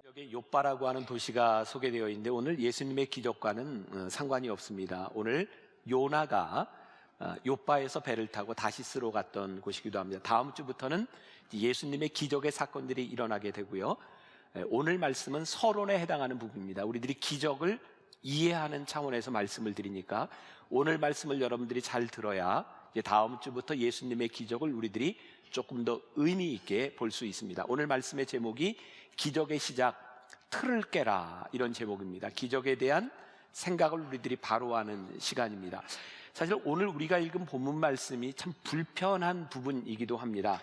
여기 요빠라고 하는 도시가 소개되어 있는데 오늘 예수님의 기적과는 상관이 없습니다. 오늘 요나가 요빠에서 배를 타고 다시스로 갔던 곳이기도 합니다. 다음 주부터는 예수님의 기적의 사건들이 일어나게 되고요. 오늘 말씀은 서론에 해당하는 부분입니다. 우리들이 기적을 이해하는 차원에서 말씀을 드리니까 오늘 말씀을 여러분들이 잘 들어야 이제 다음 주부터 예수님의 기적을 우리들이 조금 더 의미 있게 볼 수 있습니다. 오늘 말씀의 제목이 기적의 시작, 틀을 깨라, 이런 제목입니다. 기적에 대한 생각을 우리들이 바로 하는 시간입니다. 사실 오늘 우리가 읽은 본문 말씀이 참 불편한 부분이기도 합니다.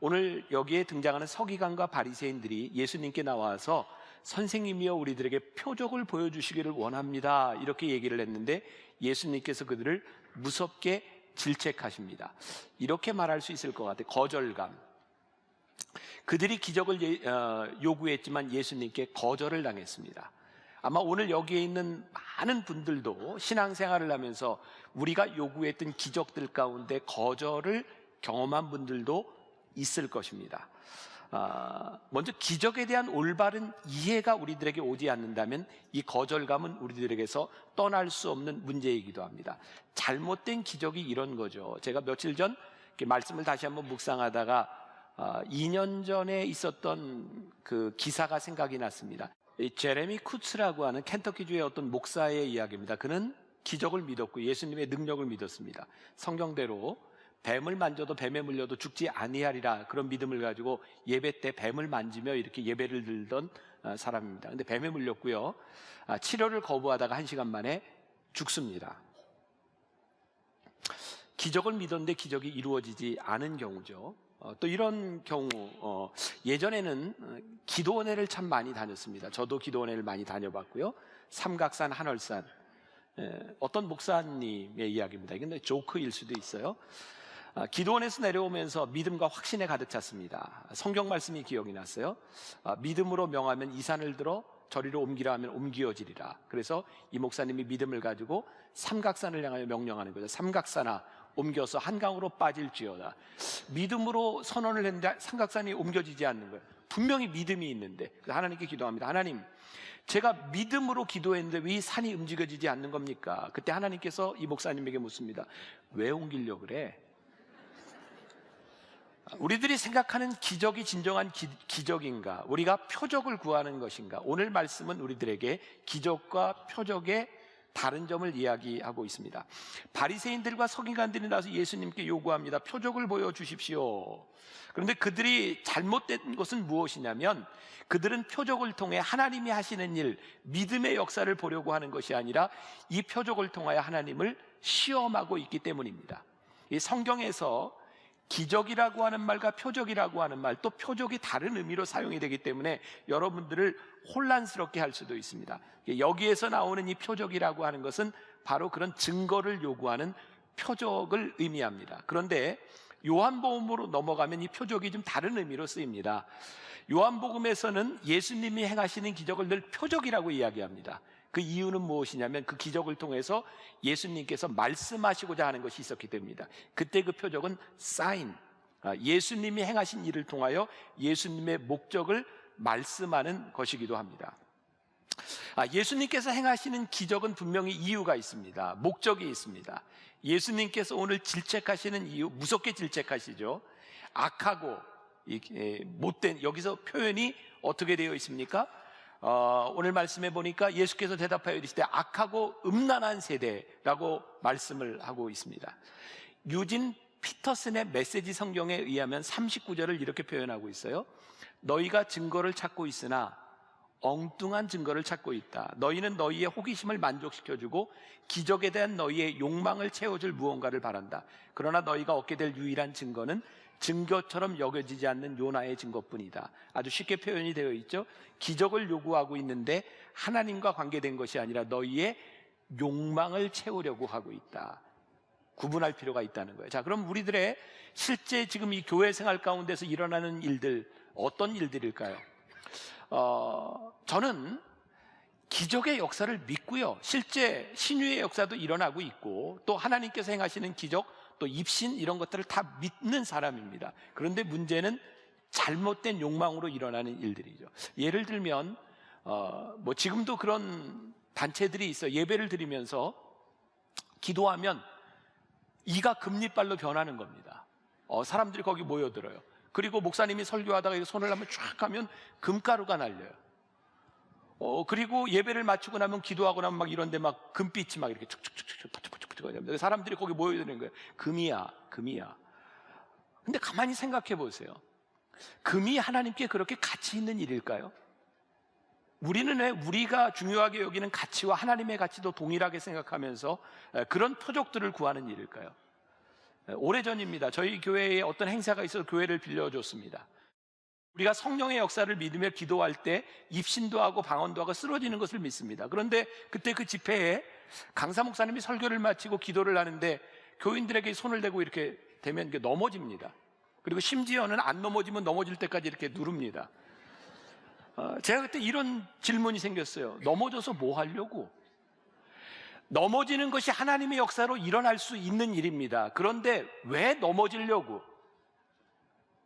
오늘 여기에 등장하는 서기관과 바리새인들이 예수님께 나와서 선생님이여 우리들에게 표적을 보여주시기를 원합니다, 이렇게 얘기를 했는데 예수님께서 그들을 무섭게 질책하십니다. 이렇게 말할 수 있을 것 같아요. 거절감. 그들이 기적을 요구했지만 예수님께 거절을 당했습니다. 아마 오늘 여기에 있는 많은 분들도 신앙생활을 하면서 우리가 요구했던 기적들 가운데 거절을 경험한 분들도 있을 것입니다. 먼저 기적에 대한 올바른 이해가 우리들에게 오지 않는다면 이 거절감은 우리들에게서 떠날 수 없는 문제이기도 합니다. 잘못된 기적이 이런 거죠. 제가 며칠 전 말씀을 다시 한번 묵상하다가 2년 전에 있었던 그 기사가 생각이 났습니다. 제레미 쿠츠라고 하는 켄터키주의 어떤 목사의 이야기입니다. 그는 기적을 믿었고 예수님의 능력을 믿었습니다. 성경대로 뱀을 만져도 뱀에 물려도 죽지 아니하리라, 그런 믿음을 가지고 예배 때 뱀을 만지며 이렇게 예배를 드리던 사람입니다. 근데 뱀에 물렸고요. 치료를 거부하다가 1시간 만에 죽습니다. 기적을 믿었는데 기적이 이루어지지 않은 경우죠. 또 이런 경우, 예전에는 기도원회를 참 많이 다녔습니다. 저도 기도원회를 많이 다녀봤고요. 삼각산, 한월산, 어떤 목사님의 이야기입니다. 이건 조크일 수도 있어요. 기도원에서 내려오면서 믿음과 확신에 가득 찼습니다. 성경 말씀이 기억이 났어요. 믿음으로 명하면 이 산을 들어 저리로 옮기라 하면 옮겨지리라. 그래서 이 목사님이 믿음을 가지고 삼각산을 향하여 명령하는 거죠. 삼각산아 옮겨서 한강으로 빠질지어다. 믿음으로 선언을 했는데 삼각산이 옮겨지지 않는 거예요. 분명히 믿음이 있는데 하나님께 기도합니다. 하나님, 제가 믿음으로 기도했는데 왜 이 산이 움직여지지 않는 겁니까? 그때 하나님께서 이 목사님에게 묻습니다. 왜 옮기려고 그래? 우리들이 생각하는 기적이 진정한 기적인가? 우리가 표적을 구하는 것인가? 오늘 말씀은 우리들에게 기적과 표적의 다른 점을 이야기하고 있습니다. 바리새인들과 서기관들이 나와서 예수님께 요구합니다. 표적을 보여주십시오. 그런데 그들이 잘못된 것은 무엇이냐면 그들은 표적을 통해 하나님이 하시는 일, 믿음의 역사를 보려고 하는 것이 아니라 이 표적을 통하여 하나님을 시험하고 있기 때문입니다. 이 성경에서 기적이라고 하는 말과 표적이라고 하는 말, 또 표적이 다른 의미로 사용이 되기 때문에 여러분들을 혼란스럽게 할 수도 있습니다. 여기에서 나오는 이 표적이라고 하는 것은 바로 그런 증거를 요구하는 표적을 의미합니다. 그런데 요한복음으로 넘어가면 이 표적이 좀 다른 의미로 쓰입니다. 요한복음에서는 예수님이 행하시는 기적을 늘 표적이라고 이야기합니다. 그 이유는 무엇이냐면 그 기적을 통해서 예수님께서 말씀하시고자 하는 것이 있었기 때문입니다. 그때 그 표적은 사인, 예수님이 행하신 일을 통하여 예수님의 목적을 말씀하는 것이기도 합니다. 예수님께서 행하시는 기적은 분명히 이유가 있습니다. 목적이 있습니다. 예수님께서 오늘 질책하시는 이유, 무섭게 질책하시죠. 악하고 못된, 여기서 표현이 어떻게 되어 있습니까? 오늘 말씀해 보니까 예수께서 대답하여 이르시되 악하고 음란한 세대라고 말씀을 하고 있습니다. 유진 피터슨의 메시지 성경에 의하면 39절을 이렇게 표현하고 있어요. 너희가 증거를 찾고 있으나 엉뚱한 증거를 찾고 있다. 너희는 너희의 호기심을 만족시켜주고 기적에 대한 너희의 욕망을 채워줄 무언가를 바란다. 그러나 너희가 얻게 될 유일한 증거는 증거처럼 여겨지지 않는 요나의 증거뿐이다. 아주 쉽게 표현이 되어 있죠. 기적을 요구하고 있는데 하나님과 관계된 것이 아니라 너희의 욕망을 채우려고 하고 있다. 구분할 필요가 있다는 거예요. 자, 그럼 우리들의 실제 지금 이 교회 생활 가운데서 일어나는 일들, 어떤 일들일까요? 저는 기적의 역사를 믿고요. 실제 신유의 역사도 일어나고 있고 또 하나님께서 행하시는 기적, 또 입신 이런 것들을 다 믿는 사람입니다. 그런데 문제는 잘못된 욕망으로 일어나는 일들이죠. 예를 들면 뭐 지금도 그런 단체들이 있어요. 예배를 드리면서 기도하면 이가 금리발로 변하는 겁니다. 사람들이 거기 모여들어요. 그리고 목사님이 설교하다가 손을 한번 쫙 하면 금가루가 날려요. 그리고 예배를 마치고 나면 기도하고 나면 막 이런데 막 금빛이 막 이렇게 촉촉촉촉 퍼쩍퍼쩍 사람들이 거기 모여드는 거예요. 금이야. 근데 가만히 생각해 보세요. 금이 하나님께 그렇게 가치 있는 일일까요? 우리는 왜 우리가 중요하게 여기는 가치와 하나님의 가치도 동일하게 생각하면서 그런 표적들을 구하는 일일까요? 오래전입니다. 저희 교회에 어떤 행사가 있어서 교회를 빌려줬습니다. 우리가 성령의 역사를 믿으며 기도할 때 입신도 하고 방언도 하고 쓰러지는 것을 믿습니다. 그런데 그때 그 집회에 강사 목사님이 설교를 마치고 기도를 하는데 교인들에게 손을 대고 이렇게 대면 이게 넘어집니다. 그리고 심지어는 안 넘어지면 넘어질 때까지 이렇게 누릅니다. 제가 그때 이런 질문이 생겼어요. 넘어져서 뭐 하려고? 넘어지는 것이 하나님의 역사로 일어날 수 있는 일입니다. 그런데 왜 넘어지려고?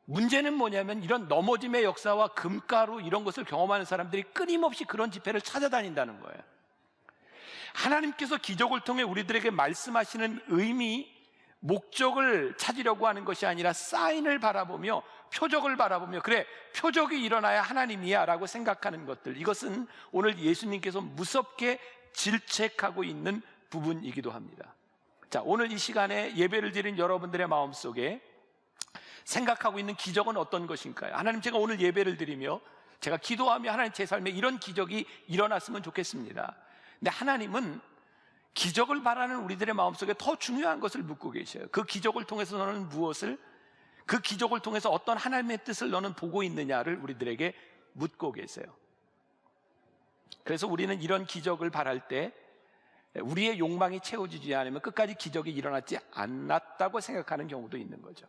문제는 뭐냐면 이런 넘어짐의 역사와 금가루 이런 것을 경험하는 사람들이 끊임없이 그런 집회를 찾아다닌다는 거예요. 하나님께서 기적을 통해 우리들에게 말씀하시는 의미, 목적을 찾으려고 하는 것이 아니라 사인을 바라보며 표적을 바라보며 그래 표적이 일어나야 하나님이야 라고 생각하는 것들, 이것은 오늘 예수님께서 무섭게 질책하고 있는 부분이기도 합니다. 자, 오늘 이 시간에 예배를 드린 여러분들의 마음속에 생각하고 있는 기적은 어떤 것인가요? 하나님, 제가 오늘 예배를 드리며 제가 기도하며 하나님 제 삶에 이런 기적이 일어났으면 좋겠습니다. 근데 하나님은 기적을 바라는 우리들의 마음속에 더 중요한 것을 묻고 계셔요. 그 기적을 통해서 너는 무엇을, 그 기적을 통해서 어떤 하나님의 뜻을 너는 보고 있느냐를 우리들에게 묻고 계세요. 그래서 우리는 이런 기적을 바랄 때 우리의 욕망이 채워지지 않으면 끝까지 기적이 일어나지 않았다고 생각하는 경우도 있는 거죠.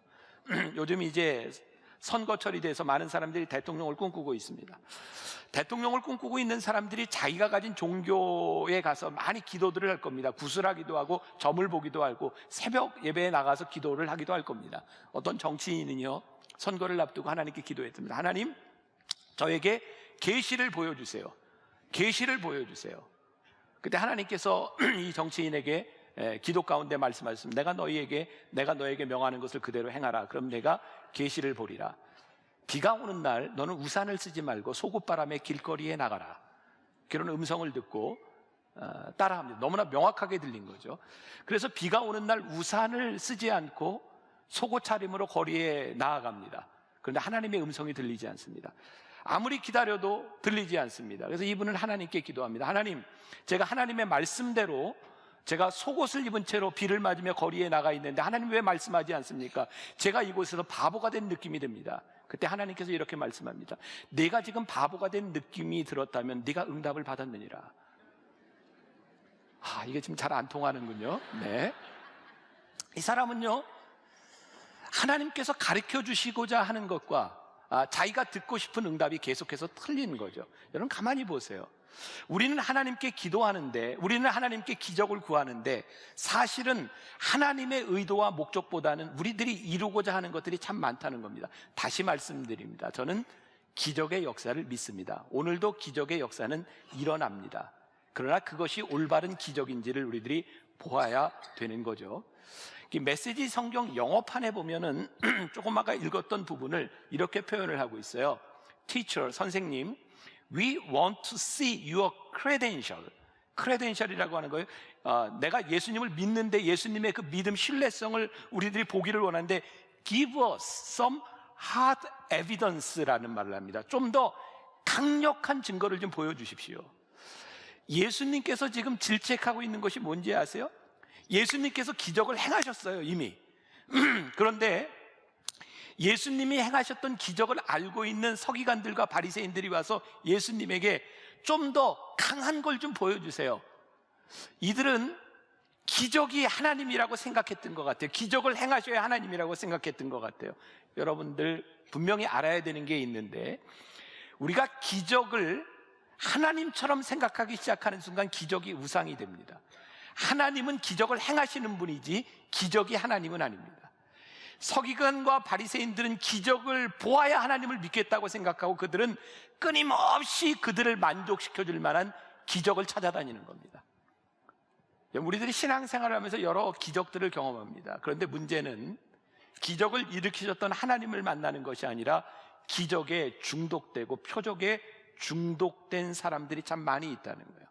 요즘 이제 선거철이 돼서 많은 사람들이 대통령을 꿈꾸고 있습니다. 대통령을 꿈꾸고 있는 사람들이 자기가 가진 종교에 가서 많이 기도들을 할 겁니다. 구슬하기도 하고 점을 보기도 하고 새벽 예배에 나가서 기도를 하기도 할 겁니다. 어떤 정치인은요, 선거를 앞두고 하나님께 기도했습니다. 하나님, 저에게 계시를 보여주세요. 계시를 보여주세요. 그때 하나님께서 이 정치인에게 기도 가운데 말씀하셨습니다. 내가 너에게 명하는 것을 그대로 행하라. 그럼 내가 계시를 보리라. 비가 오는 날 너는 우산을 쓰지 말고 속옷바람에 길거리에 나가라. 그런 음성을 듣고 따라합니다. 너무나 명확하게 들린 거죠. 그래서 비가 오는 날 우산을 쓰지 않고 속옷 차림으로 거리에 나아갑니다. 그런데 하나님의 음성이 들리지 않습니다. 아무리 기다려도 들리지 않습니다. 그래서 이분은 하나님께 기도합니다. 하나님, 제가 하나님의 말씀대로 제가 속옷을 입은 채로 비를 맞으며 거리에 나가 있는데 하나님 왜 말씀하지 않습니까? 제가 이곳에서 바보가 된 느낌이 듭니다. 그때 하나님께서 이렇게 말씀합니다. 내가 지금 바보가 된 느낌이 들었다면 네가 응답을 받았느니라. 이게 지금 잘 안 통하는군요. 네. 이 사람은요, 하나님께서 가르쳐 주시고자 하는 것과 자기가 듣고 싶은 응답이 계속해서 틀린 거죠. 여러분 가만히 보세요. 우리는 하나님께 기도하는데, 우리는 하나님께 기적을 구하는데 사실은 하나님의 의도와 목적보다는 우리들이 이루고자 하는 것들이 참 많다는 겁니다. 다시 말씀드립니다. 저는 기적의 역사를 믿습니다. 오늘도 기적의 역사는 일어납니다. 그러나 그것이 올바른 기적인지를 우리들이 보아야 되는 거죠. 이 메시지 성경 영어판에 보면은 조금 아까 읽었던 부분을 이렇게 표현을 하고 있어요. Teacher, 선생님, we want to see your credential. credential이라고 하는 거예요. 내가 예수님을 믿는데 예수님의 그 믿음 신뢰성을 우리들이 보기를 원하는데 give us some hard evidence라는 말을 합니다. 좀 더 강력한 증거를 좀 보여주십시오. 예수님께서 지금 질책하고 있는 것이 뭔지 아세요? 예수님께서 기적을 행하셨어요, 이미. 그런데 예수님이 행하셨던 기적을 알고 있는 서기관들과 바리새인들이 와서 예수님에게 좀 더 강한 걸 좀 보여주세요. 이들은 기적이 하나님이라고 생각했던 것 같아요. 기적을 행하셔야 하나님이라고 생각했던 것 같아요. 여러분들 분명히 알아야 되는 게 있는데, 우리가 기적을 하나님처럼 생각하기 시작하는 순간 기적이 우상이 됩니다. 하나님은 기적을 행하시는 분이지 기적이 하나님은 아닙니다. 서기관과 바리새인들은 기적을 보아야 하나님을 믿겠다고 생각하고 그들은 끊임없이 그들을 만족시켜줄 만한 기적을 찾아다니는 겁니다. 우리들이 신앙생활을 하면서 여러 기적들을 경험합니다. 그런데 문제는 기적을 일으키셨던 하나님을 만나는 것이 아니라 기적에 중독되고 표적에 중독된 사람들이 참 많이 있다는 거예요.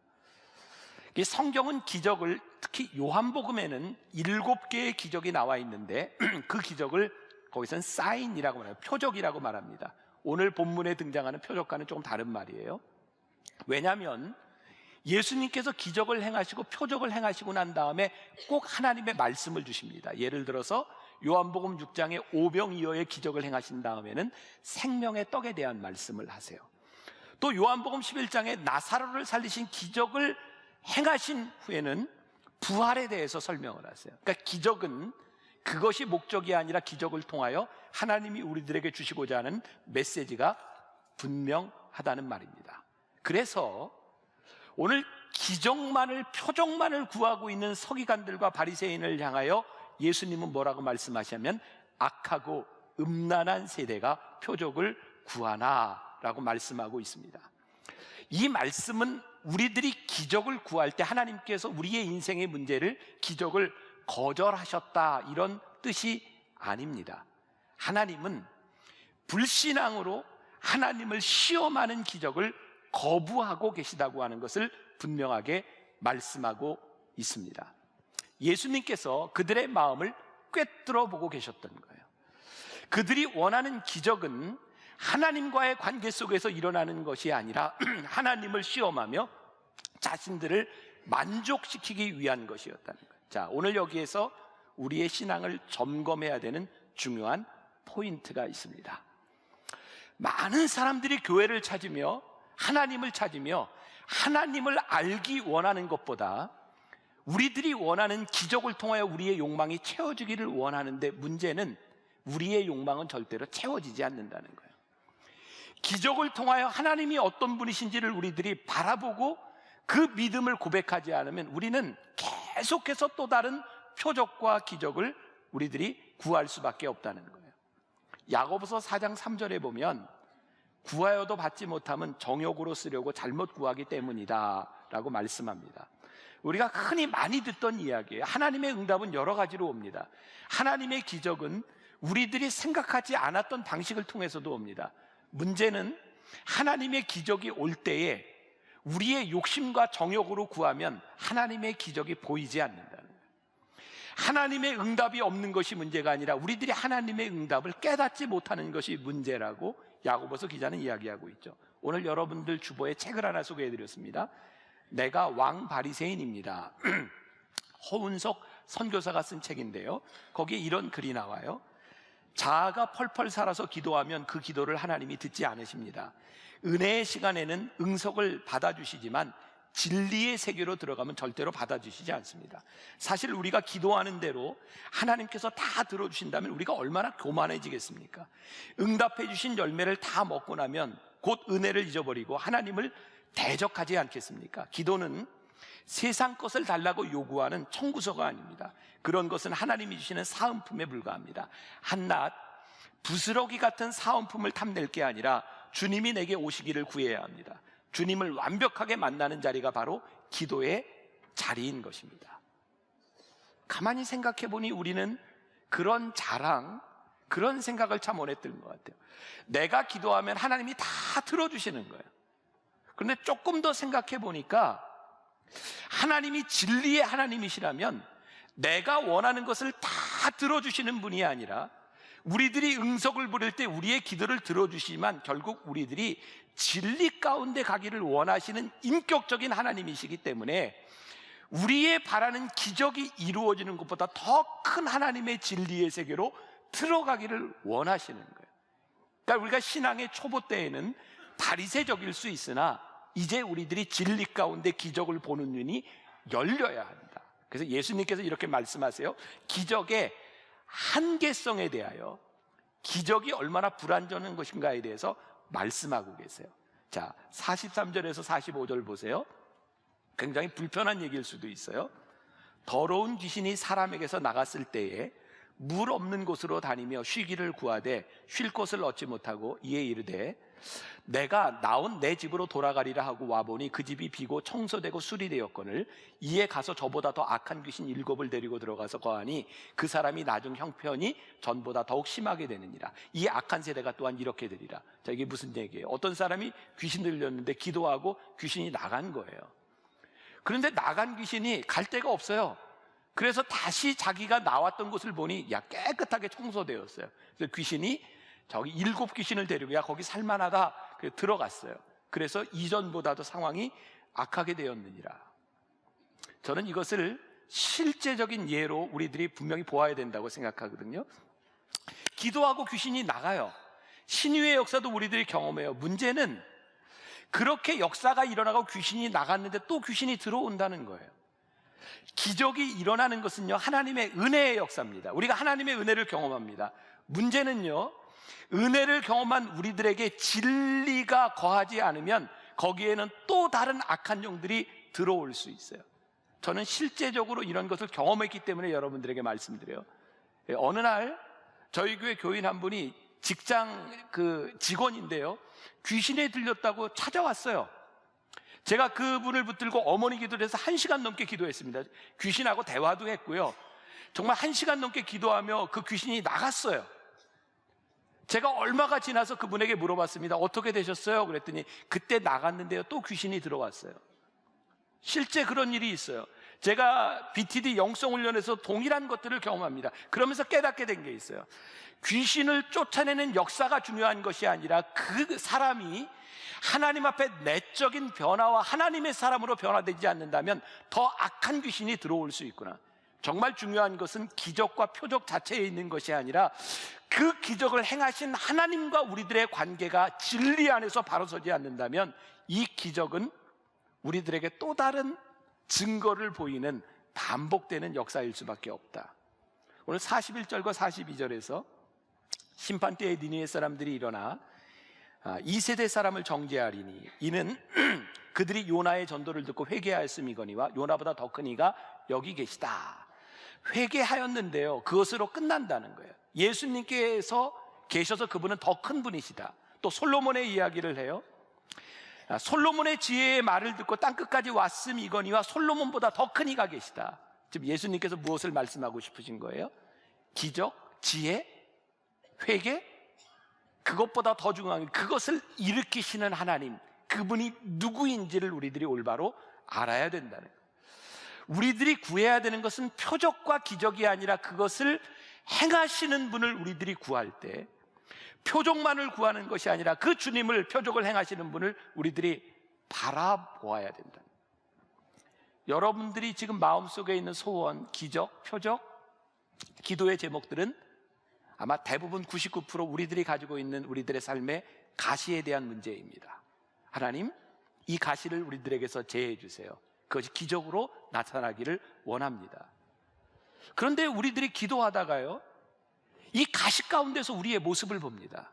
이 성경은 기적을, 특히 요한복음에는 7개의 기적이 나와 있는데 그 기적을 거기서는 사인이라고 말해요. 표적이라고 말합니다. 오늘 본문에 등장하는 표적과는 조금 다른 말이에요. 왜냐하면 예수님께서 기적을 행하시고 표적을 행하시고 난 다음에 꼭 하나님의 말씀을 주십니다. 예를 들어서 요한복음 6장에 오병이어의 기적을 행하신 다음에는 생명의 떡에 대한 말씀을 하세요. 또 요한복음 11장에 나사로를 살리신 기적을 행하신 후에는 부활에 대해서 설명을 하세요. 그러니까 기적은 그것이 목적이 아니라 기적을 통하여 하나님이 우리들에게 주시고자 하는 메시지가 분명하다는 말입니다. 그래서 오늘 기적만을, 표적만을 구하고 있는 서기관들과 바리새인을 향하여 예수님은 뭐라고 말씀하시냐면 악하고 음란한 세대가 표적을 구하나라고 말씀하고 있습니다. 이 말씀은 우리들이 기적을 구할 때 하나님께서 우리의 인생의 문제를, 기적을 거절하셨다 이런 뜻이 아닙니다. 하나님은 불신앙으로 하나님을 시험하는 기적을 거부하고 계시다고 하는 것을 분명하게 말씀하고 있습니다. 예수님께서 그들의 마음을 꿰뚫어 보고 계셨던 거예요. 그들이 원하는 기적은 하나님과의 관계 속에서 일어나는 것이 아니라 하나님을 시험하며 자신들을 만족시키기 위한 것이었다는 거예요. 자, 오늘 여기에서 우리의 신앙을 점검해야 되는 중요한 포인트가 있습니다. 많은 사람들이 교회를 찾으며 하나님을 찾으며 하나님을 알기 원하는 것보다 우리들이 원하는 기적을 통하여 우리의 욕망이 채워지기를 원하는데 문제는 우리의 욕망은 절대로 채워지지 않는다는 거예요. 기적을 통하여 하나님이 어떤 분이신지를 우리들이 바라보고 그 믿음을 고백하지 않으면 우리는 계속해서 또 다른 표적과 기적을 우리들이 구할 수밖에 없다는 거예요. 야고보서 4장 3절에 보면 구하여도 받지 못하면 정욕으로 쓰려고 잘못 구하기 때문이다 라고 말씀합니다. 우리가 흔히 많이 듣던 이야기예요. 하나님의 응답은 여러 가지로 옵니다. 하나님의 기적은 우리들이 생각하지 않았던 방식을 통해서도 옵니다. 문제는 하나님의 기적이 올 때에 우리의 욕심과 정욕으로 구하면 하나님의 기적이 보이지 않는다는 거예요. 하나님의 응답이 없는 것이 문제가 아니라 우리들이 하나님의 응답을 깨닫지 못하는 것이 문제라고 야고보서 기자는 이야기하고 있죠. 오늘 여러분들 주보에 책을 하나 소개해드렸습니다. 내가 왕 바리새인입니다. 허운석 선교사가 쓴 책인데요, 거기에 이런 글이 나와요. 자아가 펄펄 살아서 기도하면 그 기도를 하나님이 듣지 않으십니다. 은혜의 시간에는 응석을 받아주시지만 진리의 세계로 들어가면 절대로 받아주시지 않습니다. 사실 우리가 기도하는 대로 하나님께서 다 들어주신다면 우리가 얼마나 교만해지겠습니까? 응답해 주신 열매를 다 먹고 나면 곧 은혜를 잊어버리고 하나님을 대적하지 않겠습니까? 기도는 세상 것을 달라고 요구하는 청구서가 아닙니다. 그런 것은 하나님이 주시는 사은품에 불과합니다. 한낱 부스러기 같은 사은품을 탐낼 게 아니라 주님이 내게 오시기를 구해야 합니다. 주님을 완벽하게 만나는 자리가 바로 기도의 자리인 것입니다. 가만히 생각해 보니 우리는 그런 자랑, 그런 생각을 참 원했던 것 같아요. 내가 기도하면 하나님이 다 들어주시는 거예요. 그런데 조금 더 생각해 보니까 하나님이 진리의 하나님이시라면 내가 원하는 것을 다 들어주시는 분이 아니라 우리들이 응석을 부릴 때 우리의 기도를 들어주시지만 결국 우리들이 진리 가운데 가기를 원하시는 인격적인 하나님이시기 때문에 우리의 바라는 기적이 이루어지는 것보다 더 큰 하나님의 진리의 세계로 들어가기를 원하시는 거예요. 그러니까 우리가 신앙의 초보 때에는 바리새적일 수 있으나 이제 우리들이 진리 가운데 기적을 보는 눈이 열려야 한다. 그래서 예수님께서 이렇게 말씀하세요. 기적의 한계성에 대하여, 기적이 얼마나 불완전한 것인가에 대해서 말씀하고 계세요. 자, 43절에서 45절 보세요. 굉장히 불편한 얘기일 수도 있어요. 더러운 귀신이 사람에게서 나갔을 때에 물 없는 곳으로 다니며 쉬기를 구하되 쉴 곳을 얻지 못하고 이에 이르되 내가 나온 내 집으로 돌아가리라 하고 와보니 그 집이 비고 청소되고 수리되었거늘 이에 가서 저보다 더 악한 귀신 7을 데리고 들어가서 거하니 그 사람이 나중 형편이 전보다 더욱 심하게 되느니라. 이 악한 세대가 또한 이렇게 되리라. 자, 이게 무슨 얘기예요? 어떤 사람이 귀신 들렸는데 기도하고 귀신이 나간 거예요. 그런데 나간 귀신이 갈 데가 없어요. 그래서 다시 자기가 나왔던 곳을 보니 깨끗하게 청소되었어요. 그래서 귀신이 저기 7 귀신을 데리고 거기 살만하다 들어갔어요. 그래서 이전보다도 상황이 악하게 되었느니라. 저는 이것을 실제적인 예로 우리들이 분명히 보아야 된다고 생각하거든요. 기도하고 귀신이 나가요. 신유의 역사도 우리들이 경험해요. 문제는 그렇게 역사가 일어나고 귀신이 나갔는데 또 귀신이 들어온다는 거예요. 기적이 일어나는 것은요, 하나님의 은혜의 역사입니다. 우리가 하나님의 은혜를 경험합니다. 문제는요, 은혜를 경험한 우리들에게 진리가 거하지 않으면 거기에는 또 다른 악한 영들이 들어올 수 있어요. 저는 실제적으로 이런 것을 경험했기 때문에 여러분들에게 말씀드려요. 어느 날 저희 교회 교인 한 분이 직장 직원인데요, 귀신에 들렸다고 찾아왔어요. 제가 그분을 붙들고 어머니 기도를 해서 1시간 넘게 기도했습니다. 귀신하고 대화도 했고요. 정말 1시간 넘게 기도하며 그 귀신이 나갔어요. 제가 얼마가 지나서 그분에게 물어봤습니다. 어떻게 되셨어요? 그랬더니 그때 나갔는데요, 또 귀신이 들어왔어요. 실제 그런 일이 있어요. 제가 BTD 영성훈련에서 동일한 것들을 경험합니다. 그러면서 깨닫게 된 게 있어요. 귀신을 쫓아내는 역사가 중요한 것이 아니라 그 사람이 하나님 앞에 내적인 변화와 하나님의 사람으로 변화되지 않는다면 더 악한 귀신이 들어올 수 있구나. 정말 중요한 것은 기적과 표적 자체에 있는 것이 아니라 그 기적을 행하신 하나님과 우리들의 관계가 진리 안에서 바로 서지 않는다면 이 기적은 우리들에게 또 다른 증거를 보이는 반복되는 역사일 수밖에 없다. 오늘 41절과 42절에서 심판 때에 니느웨 사람들이 일어나 2세대 사람을 정죄하리니 이는 그들이 요나의 전도를 듣고 회개하였음이거니와 요나보다 더 큰 이가 여기 계시다. 회개하였는데요, 그것으로 끝난다는 거예요. 예수님께서 계셔서 그분은 더 큰 분이시다. 또 솔로몬의 이야기를 해요. 솔로몬의 지혜의 말을 듣고 땅끝까지 왔음이거니와 솔로몬보다 더 큰 이가 계시다. 지금 예수님께서 무엇을 말씀하고 싶으신 거예요? 기적, 지혜, 회개? 그것보다 더 중요한 그것을 일으키시는 하나님, 그분이 누구인지를 우리들이 올바로 알아야 된다는 거예요. 우리들이 구해야 되는 것은 표적과 기적이 아니라 그것을 행하시는 분을 우리들이 구할 때, 표적만을 구하는 것이 아니라 그 주님을, 표적을 행하시는 분을 우리들이 바라보아야 된다. 여러분들이 지금 마음속에 있는 소원, 기적, 표적, 기도의 제목들은 아마 대부분 99% 우리들이 가지고 있는 우리들의 삶의 가시에 대한 문제입니다. 하나님, 이 가시를 우리들에게서 제해해 주세요. 그것이 기적으로 나타나기를 원합니다. 그런데 우리들이 기도하다가요, 이 가시 가운데서 우리의 모습을 봅니다.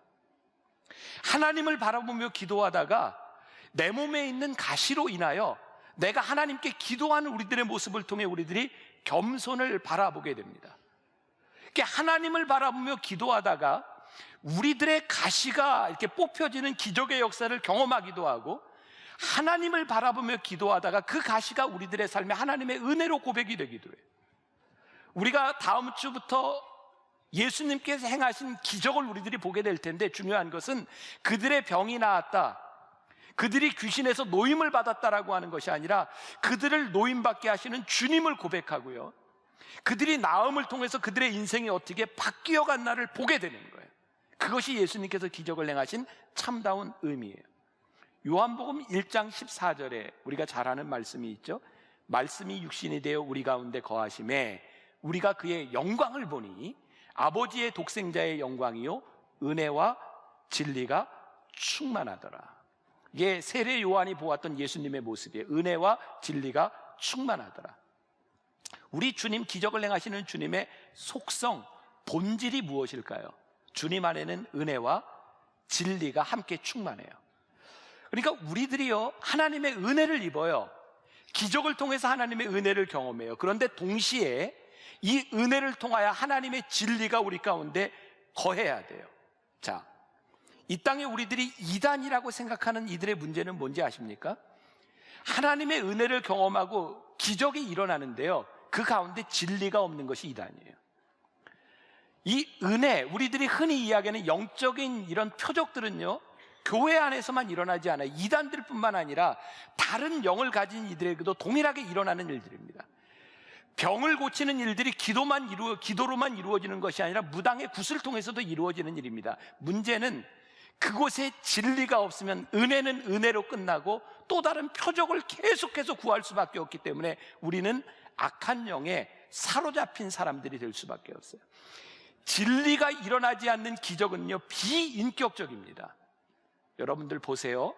하나님을 바라보며 기도하다가 내 몸에 있는 가시로 인하여 내가 하나님께 기도하는 우리들의 모습을 통해 우리들이 겸손을 바라보게 됩니다. 하나님을 바라보며 기도하다가 우리들의 가시가 이렇게 뽑혀지는 기적의 역사를 경험하기도 하고, 하나님을 바라보며 기도하다가 그 가시가 우리들의 삶에 하나님의 은혜로 고백이 되기도 해요. 우리가 다음 주부터 예수님께서 행하신 기적을 우리들이 보게 될 텐데, 중요한 것은 그들의 병이 나았다, 그들이 귀신에서 노임을 받았다라고 하는 것이 아니라 그들을 노임받게 하시는 주님을 고백하고요, 그들이 나음을 통해서 그들의 인생이 어떻게 바뀌어 갔나를 보게 되는 거예요. 그것이 예수님께서 기적을 행하신 참다운 의미예요. 요한복음 1장 14절에 우리가 잘 아는 말씀이 있죠. 말씀이 육신이 되어 우리 가운데 거하심에 우리가 그의 영광을 보니 아버지의 독생자의 영광이요 은혜와 진리가 충만하더라. 이게 세례 요한이 보았던 예수님의 모습이에요. 은혜와 진리가 충만하더라. 우리 주님, 기적을 행하시는 주님의 속성, 본질이 무엇일까요? 주님 안에는 은혜와 진리가 함께 충만해요. 그러니까 우리들이요, 하나님의 은혜를 입어요. 기적을 통해서 하나님의 은혜를 경험해요. 그런데 동시에 이 은혜를 통하여 하나님의 진리가 우리 가운데 거해야 돼요. 자, 이 땅에 우리들이 이단이라고 생각하는 이들의 문제는 뭔지 아십니까? 하나님의 은혜를 경험하고 기적이 일어나는데요, 그 가운데 진리가 없는 것이 이단이에요. 이 은혜, 우리들이 흔히 이야기하는 영적인 이런 표적들은요, 교회 안에서만 일어나지 않아요. 이단들 뿐만 아니라 다른 영을 가진 이들에게도 동일하게 일어나는 일들입니다. 병을 고치는 일들이 기도로만 이루어지는 것이 아니라 무당의 굿을 통해서도 이루어지는 일입니다. 문제는 그곳에 진리가 없으면 은혜는 은혜로 끝나고 또 다른 표적을 계속해서 구할 수밖에 없기 때문에 우리는 악한 영에 사로잡힌 사람들이 될 수밖에 없어요. 진리가 일어나지 않는 기적은요, 비인격적입니다. 여러분들 보세요.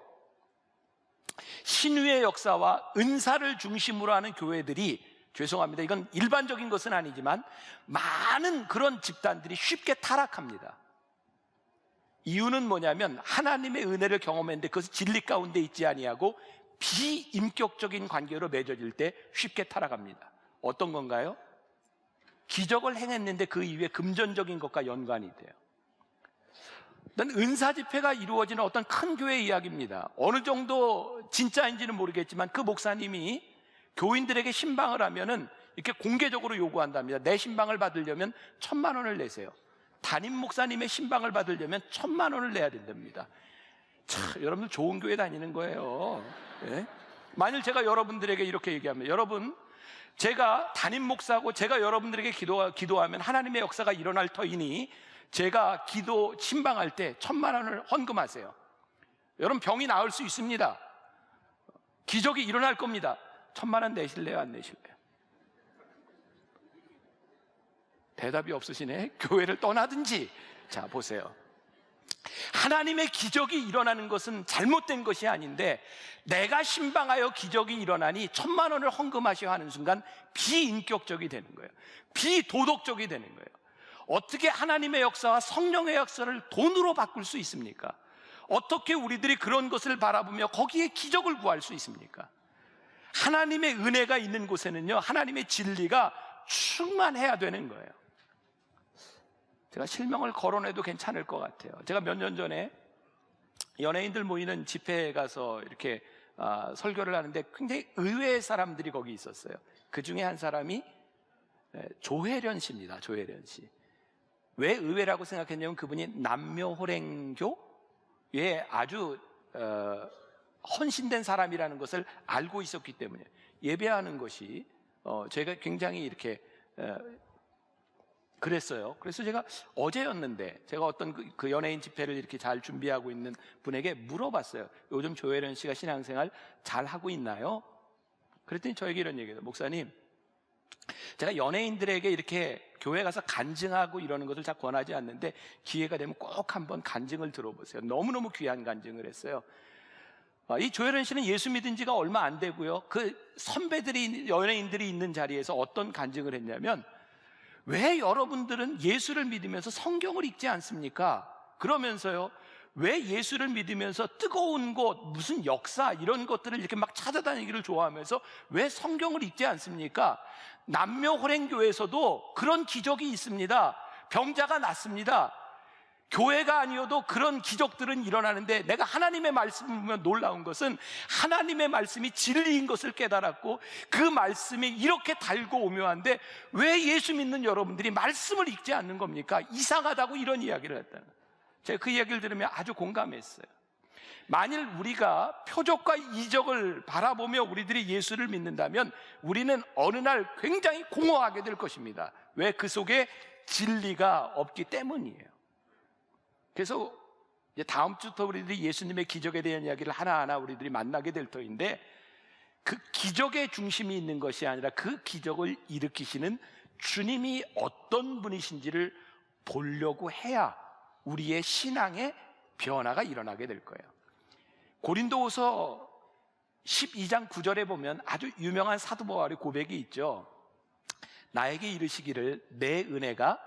신유의 역사와 은사를 중심으로 하는 교회들이, 죄송합니다, 이건 일반적인 것은 아니지만 많은 그런 집단들이 쉽게 타락합니다. 이유는 뭐냐면 하나님의 은혜를 경험했는데 그것이 진리 가운데 있지 아니하고 비인격적인 관계로 맺어질 때 쉽게 타락합니다. 어떤 건가요? 기적을 행했는데 그 이후에 금전적인 것과 연관이 돼요. 은사 집회가 이루어지는 어떤 큰 교회의 이야기입니다. 어느 정도 진짜인지는 모르겠지만 그 목사님이 교인들에게 신방을 하면은 이렇게 공개적으로 요구한답니다. 내 신방을 받으려면 1,000만 원을 내세요. 담임 목사님의 신방을 받으려면 1,000만 원을 내야 된답니다. 참, 여러분들 좋은 교회 다니는 거예요. 예? 만일 제가 여러분들에게 이렇게 얘기하면, 여러분, 제가 담임 목사고 제가 여러분들에게 기도하면 하나님의 역사가 일어날 터이니 제가 신방할 때 1,000만 원을 헌금하세요. 여러분, 병이 나을 수 있습니다. 기적이 일어날 겁니다. 1,000만 원 내실래요, 안 내실래요? 대답이 없으시네. 교회를 떠나든지. 자, 보세요. 하나님의 기적이 일어나는 것은 잘못된 것이 아닌데, 내가 신방하여 기적이 일어나니 1,000만 원을 헌금하셔야 하는 순간 비인격적이 되는 거예요. 비도덕적이 되는 거예요. 어떻게 하나님의 역사와 성령의 역사를 돈으로 바꿀 수 있습니까? 어떻게 우리들이 그런 것을 바라보며 거기에 기적을 구할 수 있습니까? 하나님의 은혜가 있는 곳에는요, 하나님의 진리가 충만해야 되는 거예요. 제가 실명을 거론해도 괜찮을 것 같아요. 제가 몇 년 전에 연예인들 모이는 집회에 가서 이렇게 설교를 하는데 굉장히 의외의 사람들이 거기 있었어요. 그 중에 한 사람이 조혜련 씨입니다. 조혜련 씨. 왜 의외라고 생각했냐면 그분이 남묘호랭교에 아주 헌신된 사람이라는 것을 알고 있었기 때문에, 예배하는 것이 제가 굉장히 이렇게 그랬어요. 그래서 제가 어제였는데 제가 어떤 그 연예인 집회를 이렇게 잘 준비하고 있는 분에게 물어봤어요. 요즘 조혜련 씨가 신앙생활 잘 하고 있나요? 그랬더니 저에게 이런 얘기예요. 목사님, 제가 연예인들에게 이렇게 교회 가서 간증하고 이러는 것을 잘 권하지 않는데 기회가 되면 꼭 한번 간증을 들어보세요. 너무너무 귀한 간증을 했어요. 이 조혜련 씨는 예수 믿은 지가 얼마 안 되고요, 그 선배들이, 연예인들이 있는 자리에서 어떤 간증을 했냐면, 왜 여러분들은 예수를 믿으면서 성경을 읽지 않습니까? 그러면서요, 왜 예수를 믿으면서 뜨거운 곳, 무슨 역사 이런 것들을 이렇게 막 찾아다니기를 좋아하면서 왜 성경을 읽지 않습니까? 남묘호랭교에서도 그런 기적이 있습니다. 병자가 낫습니다. 교회가 아니어도 그런 기적들은 일어나는데, 내가 하나님의 말씀을 보면 놀라운 것은 하나님의 말씀이 진리인 것을 깨달았고, 그 말씀이 이렇게 달고 오묘한데 왜 예수 믿는 여러분들이 말씀을 읽지 않는 겁니까? 이상하다고 이런 이야기를 했다는 거예요. 제가 그 이야기를 들으면 아주 공감했어요. 만일 우리가 표적과 이적을 바라보며 우리들이 예수를 믿는다면 우리는 어느 날 굉장히 공허하게 될 것입니다. 왜? 그 속에 진리가 없기 때문이에요. 그래서 이제 다음 주부터 우리들이 예수님의 기적에 대한 이야기를 하나하나 우리들이 만나게 될 터인데, 그 기적의 중심이 있는 것이 아니라 그 기적을 일으키시는 주님이 어떤 분이신지를 보려고 해야 우리의 신앙의 변화가 일어나게 될 거예요. 고린도후서 12장 9절에 보면 아주 유명한 사도 바울의 고백이 있죠. 나에게 이르시기를 내 은혜가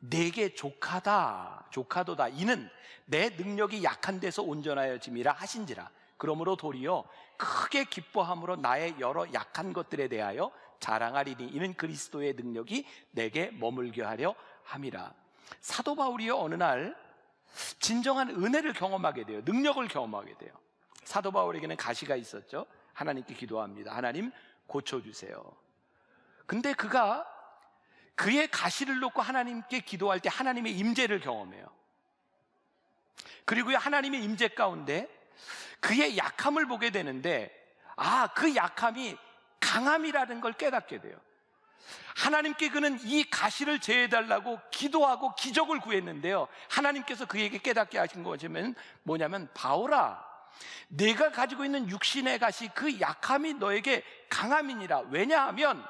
내게 족하도다. 이는 내 능력이 약한 데서 온전하여짐이라 하신지라. 그러므로 도리어 크게 기뻐함으로 나의 여러 약한 것들에 대하여 자랑하리니 이는 그리스도의 능력이 내게 머물게 하려 함이라. 사도 바울이요, 어느 날 진정한 은혜를 경험하게 돼요. 능력을 경험하게 돼요. 사도 바울에게는 가시가 있었죠. 하나님께 기도합니다. 하나님 고쳐주세요. 근데 그가 그의 가시를 놓고 하나님께 기도할 때 하나님의 임재를 경험해요. 그리고 하나님의 임재 가운데 그의 약함을 보게 되는데, 그 약함이 강함이라는 걸 깨닫게 돼요. 하나님께 그는 이 가시를 제해달라고 기도하고 기적을 구했는데요, 하나님께서 그에게 깨닫게 하신 것은 뭐냐면, 바울아, 내가 가지고 있는 육신의 가시, 그 약함이 너에게 강함이니라. 왜냐하면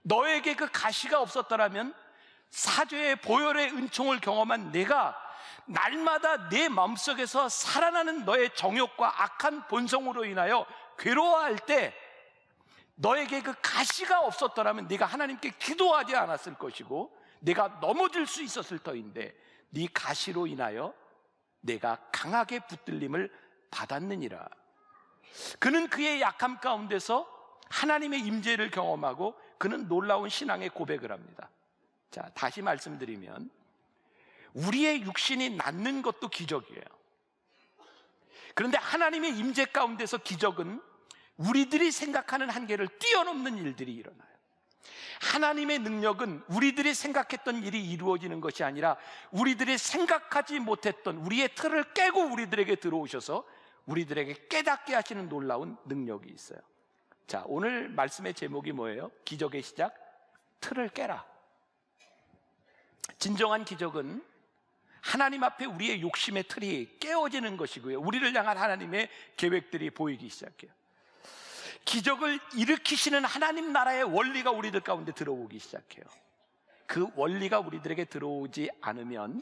너에게 그 가시가 없었더라면 사죄의 보혈의 은총을 경험한 내가 날마다 내 마음속에서 살아나는 너의 정욕과 악한 본성으로 인하여 괴로워할 때, 너에게 그 가시가 없었더라면 네가 하나님께 기도하지 않았을 것이고 내가 넘어질 수 있었을 터인데, 네 가시로 인하여 내가 강하게 붙들림을 받았느니라. 그는 그의 약함 가운데서 하나님의 임재를 경험하고 그는 놀라운 신앙의 고백을 합니다. 자, 다시 말씀드리면 우리의 육신이 낫는 것도 기적이에요. 그런데 하나님의 임재 가운데서 기적은 우리들이 생각하는 한계를 뛰어넘는 일들이 일어나요. 하나님의 능력은 우리들이 생각했던 일이 이루어지는 것이 아니라 우리들이 생각하지 못했던 우리의 틀을 깨고 우리들에게 들어오셔서 우리들에게 깨닫게 하시는 놀라운 능력이 있어요. 자, 오늘 말씀의 제목이 뭐예요? 기적의 시작, 틀을 깨라. 진정한 기적은 하나님 앞에 우리의 욕심의 틀이 깨어지는 것이고요, 우리를 향한 하나님의 계획들이 보이기 시작해요. 기적을 일으키시는 하나님 나라의 원리가 우리들 가운데 들어오기 시작해요. 그 원리가 우리들에게 들어오지 않으면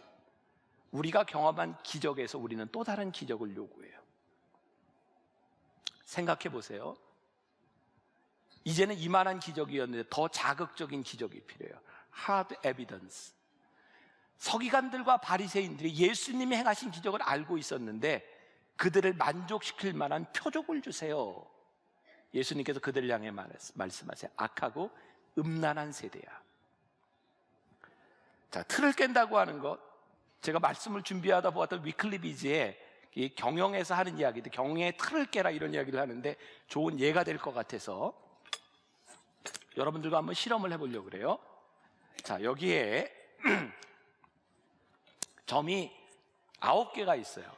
우리가 경험한 기적에서 우리는 또 다른 기적을 요구해요. 생각해 보세요. 이제는 이만한 기적이었는데 더 자극적인 기적이 필요해요. Hard evidence. 서기관들과 바리새인들이 예수님이 행하신 기적을 알고 있었는데 그들을 만족시킬 만한 표적을 주세요. 예수님께서 그들을 향해 말씀하세요. 악하고 음란한 세대야. 자, 틀을 깬다고 하는 것, 제가 말씀을 준비하다 보았던 위클리비즈의 이 경영에서 하는 이야기들, 경영의 틀을 깨라 이런 이야기를 하는데 좋은 예가 될 것 같아서 여러분들과 한번 실험을 해보려고 그래요. 자, 여기에 점이 9개가 있어요.